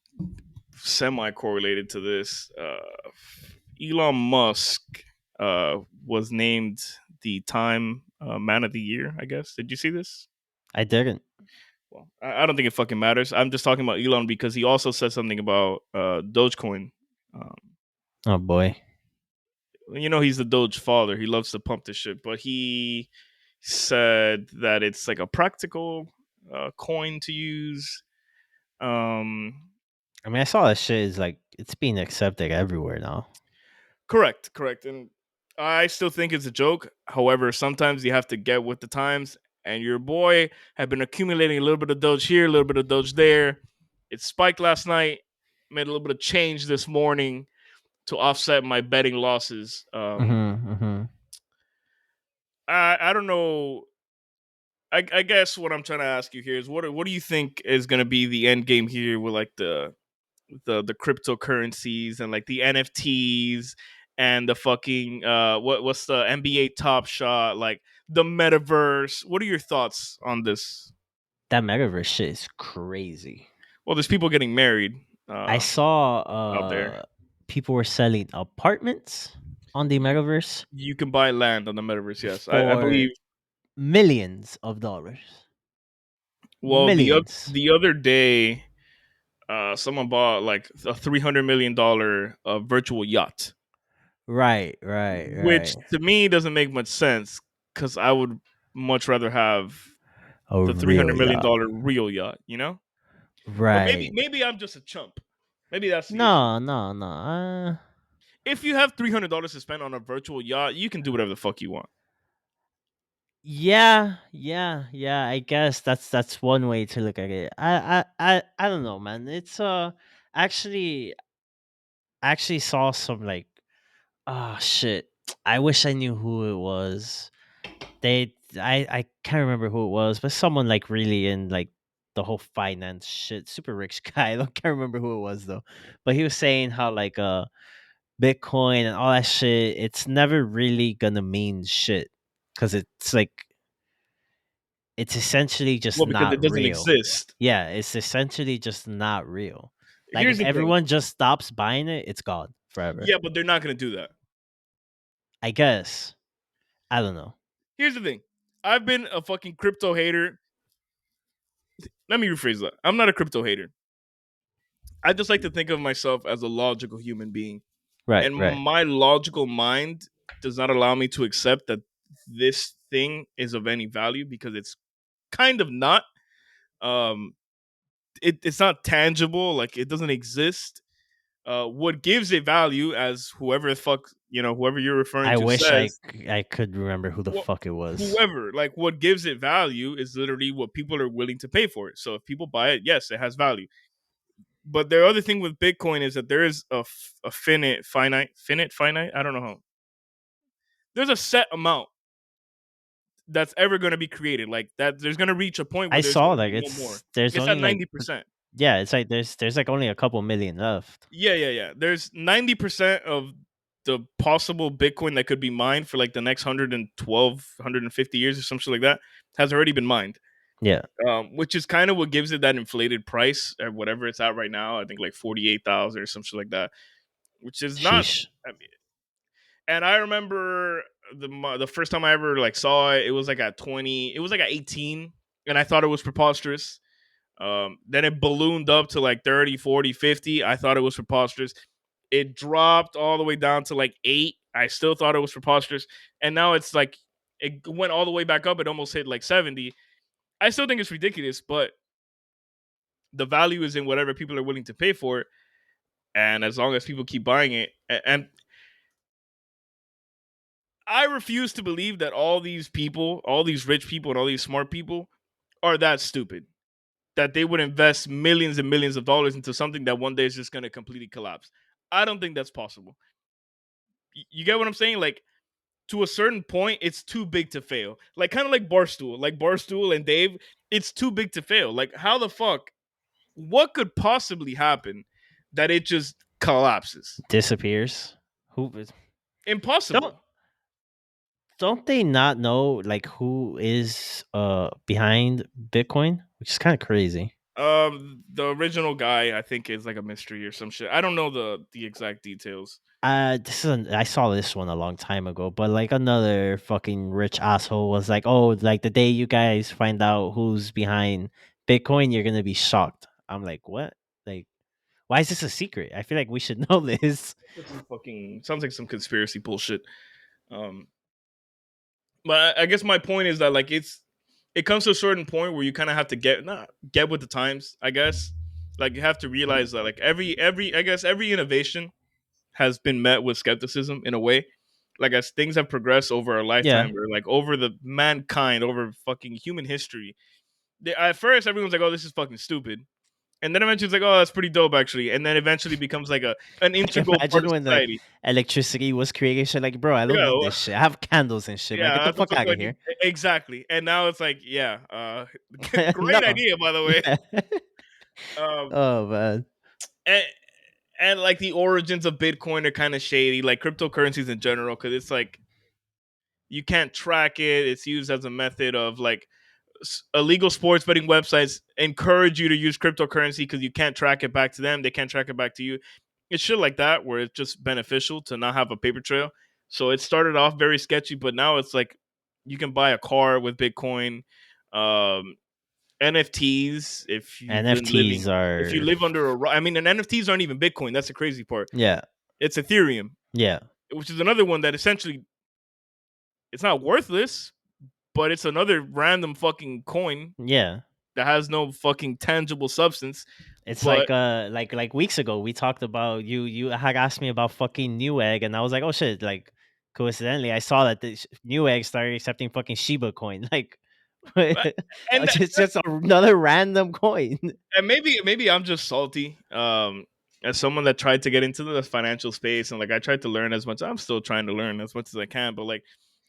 semi correlated to this. Elon Musk was named the Time Man of the Year. I guess. Did you see this? I didn't. Well, I don't think it fucking matters. I'm just talking about Elon because he also said something about Dogecoin. Um, Oh, boy. you know, he's the Doge father. He loves to pump this shit, but he said that it's like a practical coin to use. Um, I mean, I saw that shit is, like, it's being accepted everywhere now. Correct, correct. And I still think it's a joke. However, sometimes you have to get with the times. And your boy had been accumulating a little bit of Doge here, a little bit of Doge there. It spiked last night, made a little bit of change this morning to offset my betting losses. Mm-hmm. I don't know. I guess what I'm trying to ask you here is what do you think is going to be the end game here with like the cryptocurrencies and like the NFTs and the fucking what's the NBA Top Shot, like the metaverse. What are your thoughts on this? That metaverse shit is crazy. Well, there's people getting married I saw out there. people were selling apartments on the metaverse You can buy land on the metaverse. Yes, I for believe. millions of dollars. Well, Millions. the other day, someone bought like a $300 million virtual yacht, Right, right, which right. to me doesn't make much sense because I would much rather have A the three real hundred million yacht. dollar real yacht, you know? But Right. maybe I'm just a chump. Maybe that's the issue. No, no, no. If you have $300 to spend on a virtual yacht, you can do whatever the fuck you want. Yeah, yeah, yeah. I guess that's one way to look at it. I don't know, man. It's actually actually saw some like oh shit. I wish I knew who it was. I can't remember who it was, but someone like really in like the whole finance shit, super rich guy. I don't can't remember who it was though. But he was saying how like Bitcoin and all that shit, it's never really gonna mean shit. Cause it's like it's essentially just Well, because not it doesn't real. exist. Yeah, it's essentially just not real. Like Here's if the thing. everyone just stops buying it, it's gone forever. Yeah, but they're not gonna do that. I guess. I don't know. Here's the thing. I've been a fucking crypto hater. Let me rephrase that. I'm not a crypto hater. I just like to think of myself as a logical human being. Right, And right. my logical mind does not allow me to accept that this thing is of any value because it's kind of not. Um, it's not tangible, like it doesn't exist. What gives it value, as whoever the fuck whoever you're referring I to wish says, I could remember who the what fuck it was. whoever, like, what gives it value is literally what people are willing to pay for it. So if people buy it, yes, it has value. But the other thing with Bitcoin is that there is a finite. I don't know how. There's a set amount that's ever going to be created. Like that, there's going to reach a point I where there's saw going to like be no more. there's It's at only like 90%. yeah, it's like there's like only a couple million left. Yeah. There's 90% of the possible Bitcoin that could be mined for like the next 150 years or something like that has already been mined. Yeah. Which is kind of what gives it that inflated price at whatever it's at right now. I think like 48,000 or something like that, which is not. Sheesh. I mean, and I remember the first time I ever like saw it, it was like at 20, it was like at 18, and I thought it was preposterous. Then it ballooned up to like 30, 40, 50. I thought it was preposterous. It dropped all the way down to like 8. I still thought it was preposterous. And now it's like it went all the way back up. It almost hit like 70. I still think it's ridiculous, but the value is in whatever people are willing to pay for it. And as long as people keep buying it, and I refuse to believe that all these people, all these rich people, and all these smart people are that stupid that they would invest millions and millions of dollars into something that one day is just going to completely collapse. I don't think that's possible. You get what I'm saying? Like, to a certain point, it's too big to fail. Like, kind of like Barstool and Dave, it's too big to fail. Like, how the fuck? What could possibly happen that it just collapses? Disappears. Who don't Impossible. don't they not know like who is behind Bitcoin? Which is kind of crazy. The original guy, I think, is like a mystery or some shit. I don't know the exact details. I saw this one a long time ago, but like another fucking rich asshole was like, "Oh, like the day you guys find out who's behind Bitcoin, you're gonna be shocked." I'm like, "What? Like, why is this a secret? I feel like we should know this." That's some fucking sounds like some conspiracy bullshit. Um, but I guess my point is that like it comes to a certain point where you kind of have to get with the times, I guess. Like you have to realize that like every I guess every innovation has been met with skepticism in a way. Like as things have progressed over our Yeah. lifetime or like over the mankind, over fucking human history. At first everyone's like, "Oh, this is fucking stupid," and then eventually it's like, "Oh, that's pretty dope actually," and then eventually becomes like an Like integral part imagine of when like society. electricity was created, shit like, bro, I don't Yeah, need this shit. I have candles and shit, man. Get yeah, the that's fuck what out I of need. here. Exactly. And now it's like, yeah, No. great idea by the way. Yeah. Um, Oh man. and, and like the origins of Bitcoin are kind of shady, like cryptocurrencies in general, because it's like you can't track it. It's used as a method of like illegal sports betting websites encourage you to use cryptocurrency because you can't track it back to them. They can't track it back to you. It's shit like that where it's just beneficial to not have a paper trail. So it started off very sketchy, but now it's like you can buy a car with Bitcoin, um, NFTs NFTs if you are live under I mean, and NFTs aren't even Bitcoin. That's the crazy part. yeah. It's Ethereum, Yeah. which is another one that essentially it's not worthless, but it's another random fucking coin Yeah. that has no fucking tangible substance. It's But like weeks ago we talked about you had asked me about fucking Newegg and I was like, "Oh shit, like coincidentally I saw that this Newegg started accepting fucking Shiba coin." Like and it's just another random coin. and maybe I'm just salty. As someone that tried to get into the financial space and like I tried to learn as much. I'm still trying to learn as much as I can, but like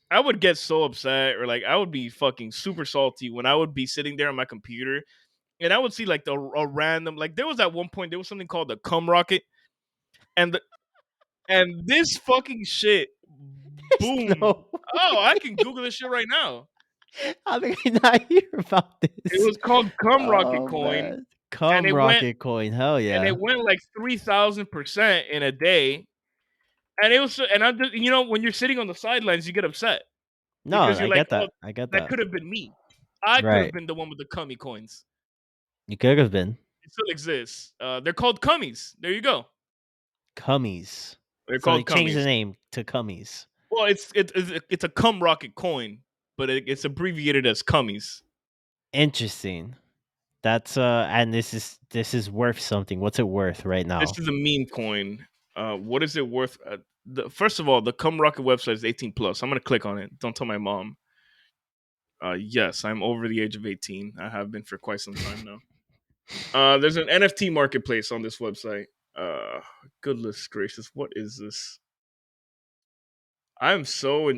I would get so upset or like I would be fucking super salty when I would be sitting there on my computer and I would see like a random like there was at one point there was something called the CumRocket and and this fucking shit There's boomed. no Oh, I can Google this shit right now. how did I not hear about It this? was called CumRocket Oh coin, man. and Come it went Rocket coin, hell and yeah. it went like 3,000% in a day. And it was, and I just, when you're sitting on the sidelines, you get upset No, because you're I like, get oh, that. I get that that. could have been me. I could have Right. been the one with the cummy coins. You could have been. It still exists. They're called cummies. There you go. Cummies. They're So they called changed the cummies. name to Cummies. Well, it's a cum rocket coin, but it's abbreviated as cummies. Interesting. That's and this is worth something. What's it worth right This now? is a meme coin. What is it worth? First of all, the Cum Rocket website is 18 plus. I'm gonna click on it. Don't tell my mom. Yes, I'm over the age of 18. I have been for quite some time now. There's an NFT marketplace on this website. Uh, Goodness gracious, what is this? I'm so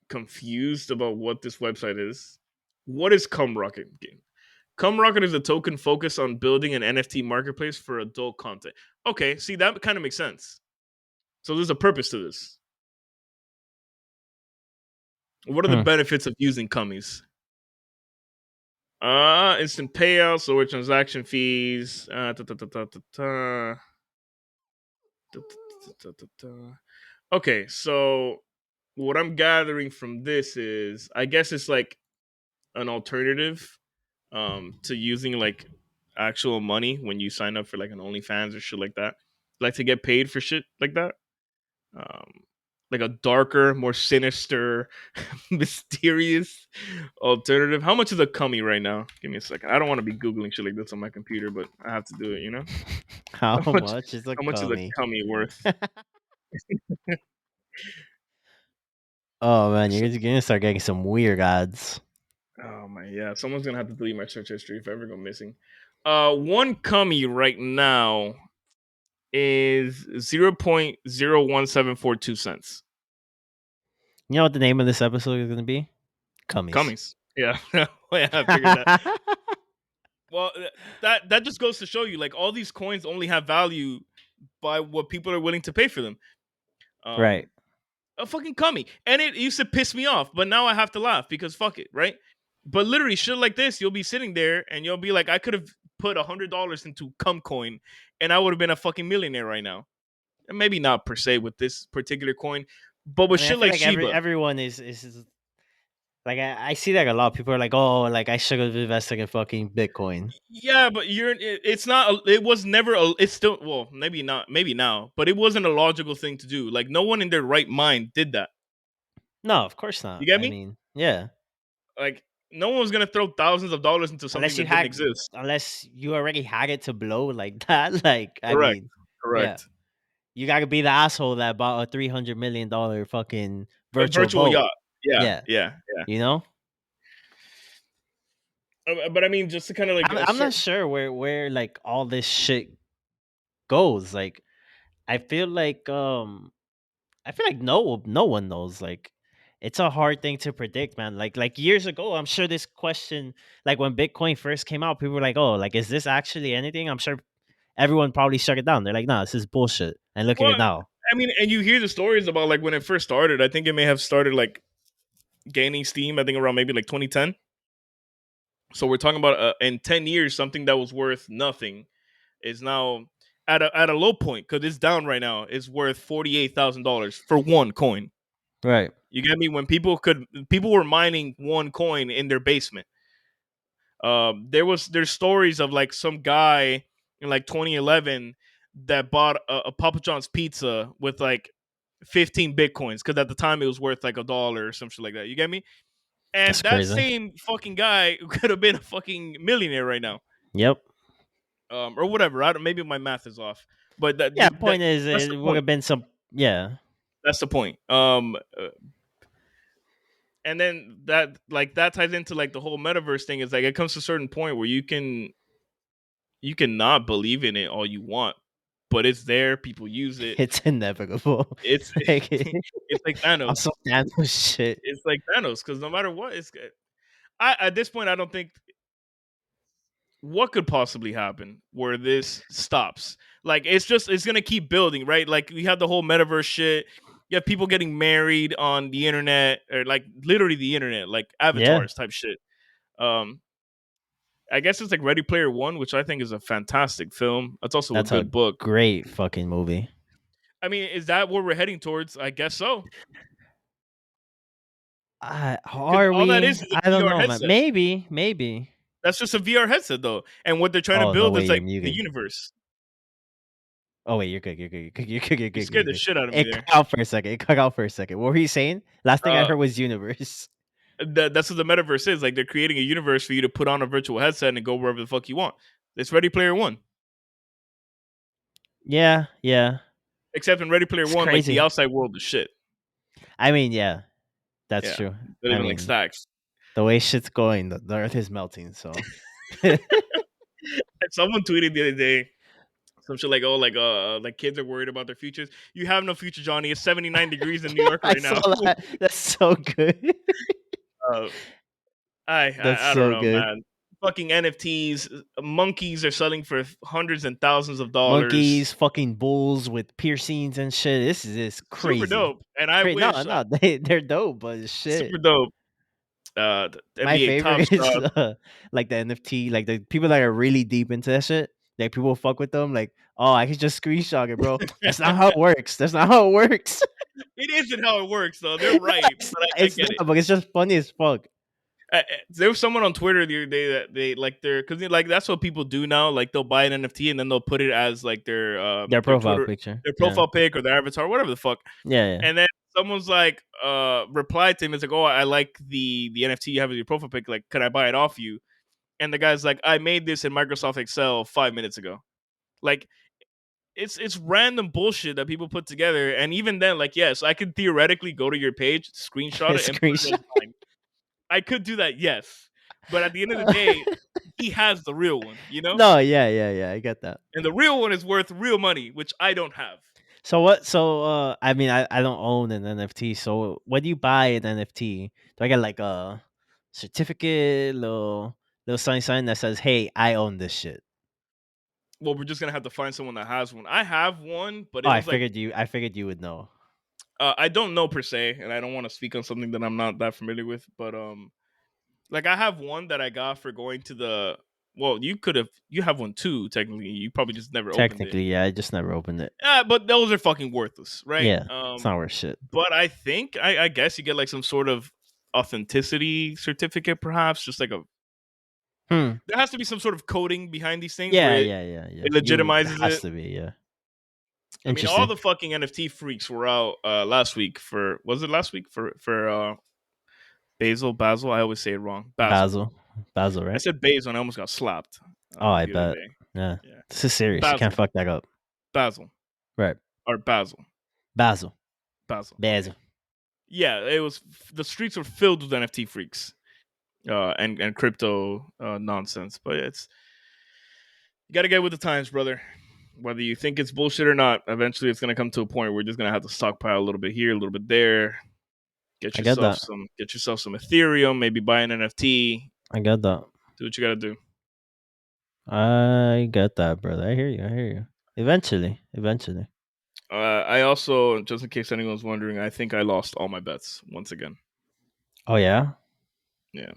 confused about what this website is. What is CumRocket? CumRocket is a token focused on building an NFT marketplace for adult content. Okay, see that kind of makes sense. So there's a purpose to this. What are the Hmm. benefits of using Cummies? Instant payouts, lower transaction fees. Okay, so what I'm gathering from this is, I guess it's like an alternative to using like actual money when you sign up for like an OnlyFans or shit like that. Like to get paid for shit like that. Um, like a darker, more sinister, mysterious alternative. How much is a cummy right now? Give me a second. I don't want to be googling shit like this on my computer, but I have to do it. How How much? much is a How much is a cummy? cummy worth? Oh man, This you're gonna start getting some weird ads. Oh my, yeah. Someone's gonna have to delete my search history if I ever go missing. One cummy right now is 0.01742 cents. You know what the name of this episode is gonna be? Cummies. Cummies. Yeah, yeah, I figured that. Well, that just goes to show you, like all these coins only have value by what people are willing to pay for them. Right. Um, a fucking cummy, and it used to piss me off, but now I have to laugh because fuck it, right? But literally, shit like this, you'll be sitting there and you'll be like, I could have put $100 into cum coin, and I would have been a fucking millionaire right now. And maybe not per se with this particular coin, but I with mean, I shit feel like like Shiba. everyone is like I see that a lot. People are like, oh, like I should have invested in fucking Bitcoin. Yeah, but it's not. It was never. It's still. Well, maybe not. Maybe now, but it wasn't a logical thing to do. Like no one in their right mind did that. No, of course You not. get I me? mean, yeah. Like No one was gonna throw thousands of dollars into something unless you that didn't had, exist. unless you already had it to blow like that. Like, I Correct. mean, yeah, Correct. you got to be the asshole that bought a $300 million fucking A virtual virtual boat. yacht. Yeah. Yeah, Yeah. Yeah. you know. But I mean, just to kind of like I'm not sure where like all this shit goes. Like, I feel like no one knows. Like, it's a hard thing to predict, man. Like years ago, I'm sure this question, like when Bitcoin first came out, people were like, "Oh, like is this actually anything?" I'm sure everyone probably shut it down. They're like, "Nah, this is bullshit." And look at well, it now. I mean, and you hear the stories about like when it first started. I think it may have started like gaining steam. I think around maybe like 2010. So we're talking about in 10 years, something that was worth nothing is now at a low point because it's down right now. It's worth $48,000 for one coin. Right. You get me? When people were mining one coin in their basement. There's stories of like some guy in like 2011 that bought a Papa John's pizza with like 15 bitcoins because at the time it was worth like $1 or some shit like that. You get me? That's And that crazy. same fucking guy could have been a fucking millionaire right now, Yep. or whatever. I don't. Maybe my math is off, but Yeah. Point is, that's the it would point. have been some. Yeah. That's the point. And then that ties into like the whole metaverse thing. Is like it comes to a certain point where you can not believe in it all you want, but it's there. People use it. It's inevitable. It's Like, it's like Thanos. also, Thanos shit. It's like Thanos because no matter what, it's. I at this point I don't think what could possibly happen where this stops. Like it's gonna keep building, right? Like we have the whole metaverse shit. You have people getting married on the internet or like literally the internet, like Yeah. avatars type shit. Um, I guess it's like Ready Player One, which I think is a fantastic film. It's also a That's a good book. great fucking movie. I mean, is that where we're heading towards? I guess so. Because Are all that we? is a I don't VR know, man. headset. Maybe. Maybe. That's just a VR headset, though. And what they're trying to Oh no! build Wait, is you're like the muted. universe. Oh wait, you're good. You're good. You're good. You're good. You're You good. scared You're the good. shit out of me It cut there. out for a second. It cut out for a second. What were you saying? Last thing I Uh, heard was universe. that's what the metaverse is. Like they're creating a universe for you to put on a virtual headset and go wherever the fuck you want. It's Ready Player One. Yeah. Yeah. Except in Ready Player It's One, like the crazy. outside world is shit. I mean, yeah, that's Yeah, true. they I live in like mean, stacks. the way shit's going, the Earth is melting. So And someone tweeted the other day some shit like, "Oh, like kids are worried about their futures. You have no future, Johnny. It's 79 degrees in New York I right saw now." that. That's so good. uh, That's I don't so know, good. man. Fucking NFTs, monkeys are selling for hundreds and thousands of dollars. Monkeys, fucking bulls with piercings and shit. This is Super crazy. dope, and I No, wish no, they're dope, but super shit. dope. The My NBA Top favorite is Shot. like the NFT, like the people that are really deep into that shit. Like people fuck with them. Like, oh, I can just screenshot it, bro. That's not how it works. That's not how it works. It isn't how it works, though. They're No, right, it's but not. I It's get it. not. But it's just funny as fuck. There was someone on Twitter the other day that they like their because like that's what people do now. Like they'll buy an NFT and then they'll put it as like Their their profile Twitter, picture. their Yeah. profile pic or their avatar, whatever the fuck. Yeah. Yeah. And then someone's like replied to him. It's like, oh, I like the NFT you have as your profile pic. Like, could I buy it off you? And the guy's like, I made this in Microsoft Excel 5 minutes ago. Like it's random bullshit that people put together. And even then, like, yes, I could theoretically go to your page, screenshot it, and put it Screenshot. as mine. I could do that, yes. But at the end of the day, he has the real one, you know? No. Yeah. Yeah. Yeah. I get that. And the real one is worth real money, which I don't have. So what? So I mean, I don't own an NFT. So when you buy an NFT, do I get like a certificate, little sign that says, "Hey, I own this shit." Well, we're just gonna have to find someone that has one. I have one, but Oh, it I was like figured you. I figured you would know. I don't know per se, and I don't want to speak on something that I'm not that familiar with. But like I have one that I got for going to the. Well, you have one too. Technically, you probably just never opened it. Technically, yeah, I just never opened it. But those are fucking worthless, right? Yeah, it's not worth shit. But I think I guess you get like some sort of authenticity certificate, perhaps, just like a. Hmm. There has to be some sort of coding behind these things where Yeah, yeah, yeah, yeah. it You legitimizes has it. to be. Yeah. I mean, all Interesting. the fucking NFT freaks were out last week for was it last week for Basil. I always say it wrong. Basil. Basil. Basil, I right? said Basil and I almost got slapped Oh, I the other bet. day. Yeah. Yeah, This is serious. You can't Basil. fuck that up. Basil Right. or Basil. Basil. Basil. Okay. Basil. Yeah, it was. The streets were filled with NFT freaks and crypto nonsense. But you got to get with the times, brother. Whether you think it's bullshit or not, eventually it's gonna come to a point where you're just gonna have to stockpile a little bit here, a little bit there. I get that. Get yourself some Ethereum, maybe buy an NFT. I get that. Do what you gotta do. I get that, brother. I hear you. I hear you. Eventually. Eventually. I also, just in case anyone's wondering, I think I lost all my bets once again. Oh, yeah? Yeah,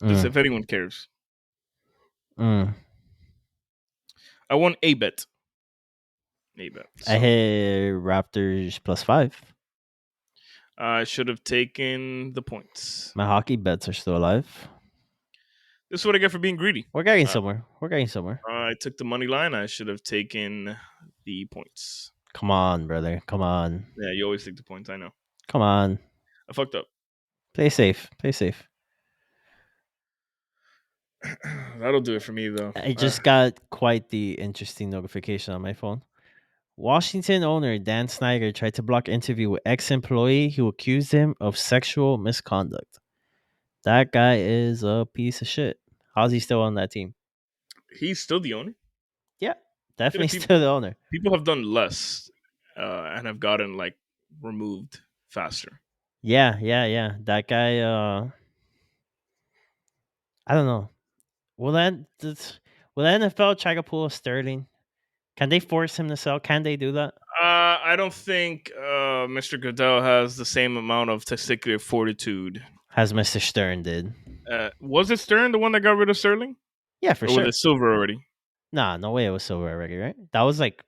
just Mm. if anyone cares, Mm. I won a bet. I So hit Raptors +5. I should have taken the points. My hockey bets are still alive. This is what I get for being greedy. We're getting Uh, somewhere. We're getting somewhere. I took the money line. I should have taken the points. Come on, brother. Come on. Yeah, you always take the points. I know. Come on. I fucked up. Play safe. Play safe. That'll do it for me, though. I just got quite the interesting notification on my phone. Washington owner Dan Snyder tried to block interview with ex-employee who accused him of sexual misconduct. That guy is a piece of shit. How's he still on that team? He's still the owner. Yeah, I feel definitely like still the owner. people have done less and have gotten like removed faster. Yeah. That guy. I don't know. Will that will the NFL try to pull a Sterling? Can they force him to sell? Can they do that? I don't think Mr. Goodell has the same amount of testicular fortitude. As Mr. Stern did. Was it Stern the one that got rid of Sterling, Yeah, for or was sure. it Silver already? Nah, no way it was silver already, right? That was like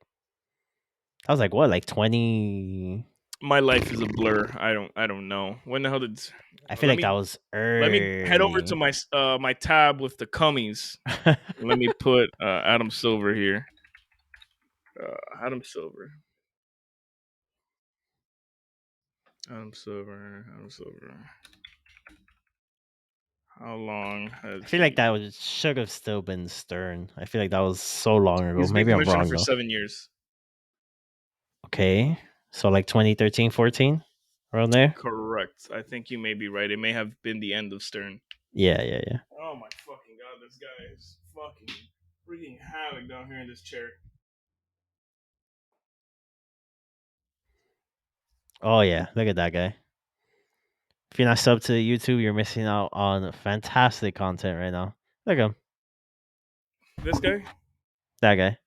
what, like 20. My life is a blur. I don't know. When the hell did? I feel Let like that me was let me head over to early. my tab with the Cummies. Let me put Adam Silver here. Adam Silver. Adam Silver. Adam Silver. How long I has feel like he? that should have still been Stern. I feel like that was so long ago. He's been Maybe I'm commissioner wrong for though. 7 years. Okay. So like 2013, 14? Around there? Correct. I think you may be right. It may have been the end of Stern. Yeah. Oh my fucking god, this guy is fucking freaking havoc down here in this chair. Oh yeah. Look at that guy. If you're not subbed to YouTube, you're missing out on fantastic content right now. Look at him. This guy? That guy.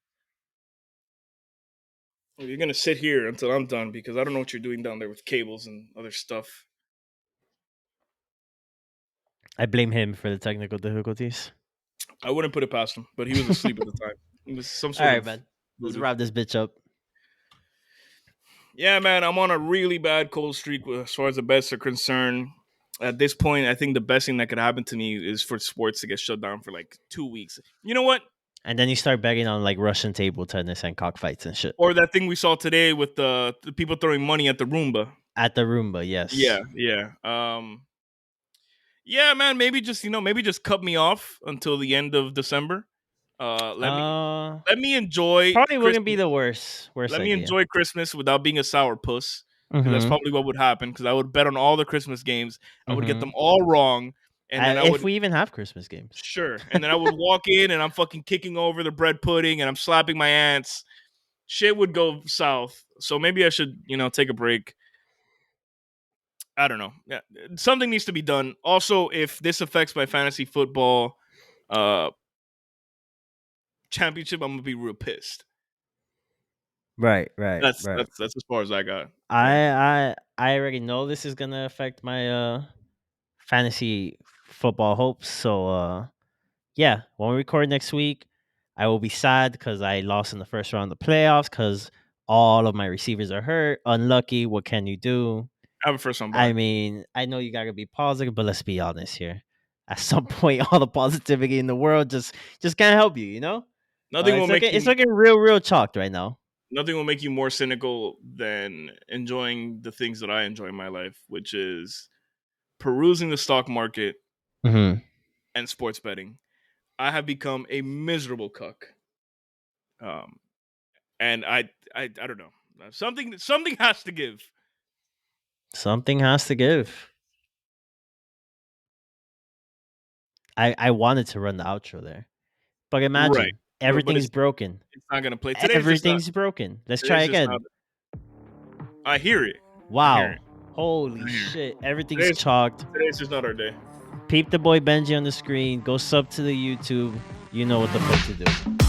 Well, you're gonna sit here until I'm done because I don't know what you're doing down there with cables and other stuff. I blame him for the technical difficulties. I wouldn't put it past him, but he was asleep at the time. It was some All sort right, of man. Let's voodoo. wrap this bitch up. Yeah, man, I'm on a really bad cold streak as far as the bets are concerned. At this point, I think the best thing that could happen to me is for sports to get shut down for like 2 weeks. You know what? And then you start betting on like Russian table tennis and cockfights and shit. Or that thing we saw today with the people throwing money at the Roomba. At the Roomba, yes. Yeah. Yeah, man. Maybe just cut me off until the end of December. Let me Uh, let me enjoy Probably wouldn't be Christmas. the worst Let me idea. enjoy Christmas without being a sour puss, because that's Mm-hmm. probably what would happen. Because I would bet on all the Christmas games. I would get them Mm-hmm. all wrong, and then I If would we even have Christmas games. sure, and then I would walk in and I'm fucking kicking over the bread pudding and I'm slapping my aunts. Shit would go south. So maybe I should, take a break. I don't know. Yeah, something needs to be done. Also, if this affects my fantasy football uh championship, I'm gonna be real pissed. Right. That's as far as I got. Yeah, I already know this is gonna affect my fantasy football hopes. So yeah, when we record next week, I will be sad because I lost in the first round of the playoffs because all of my receivers are hurt. Unlucky. What can you do? I have a first round I bye. mean, I know you gotta be positive, but let's be honest here. At some point, all the positivity in the world just can't help you. Nothing will It's make looking it's you looking real chalked right now. nothing will make you more cynical than enjoying the things that I enjoy in my life, which is perusing the stock market Mm-hmm. and sports betting, I have become a miserable cuck. And I don't know. Something has to give. Something has to give. I wanted to run the outro there, but Right. imagine But everything's broken. it's not gonna play. Everything's broken. Let's try Today's just not. again. I hear it. I hear Wow. it. Holy I hear it. shit. Everything's chalked. Today's just not our day. Peep the boy Benji on the screen. Go sub to the YouTube. You know what the fuck to do.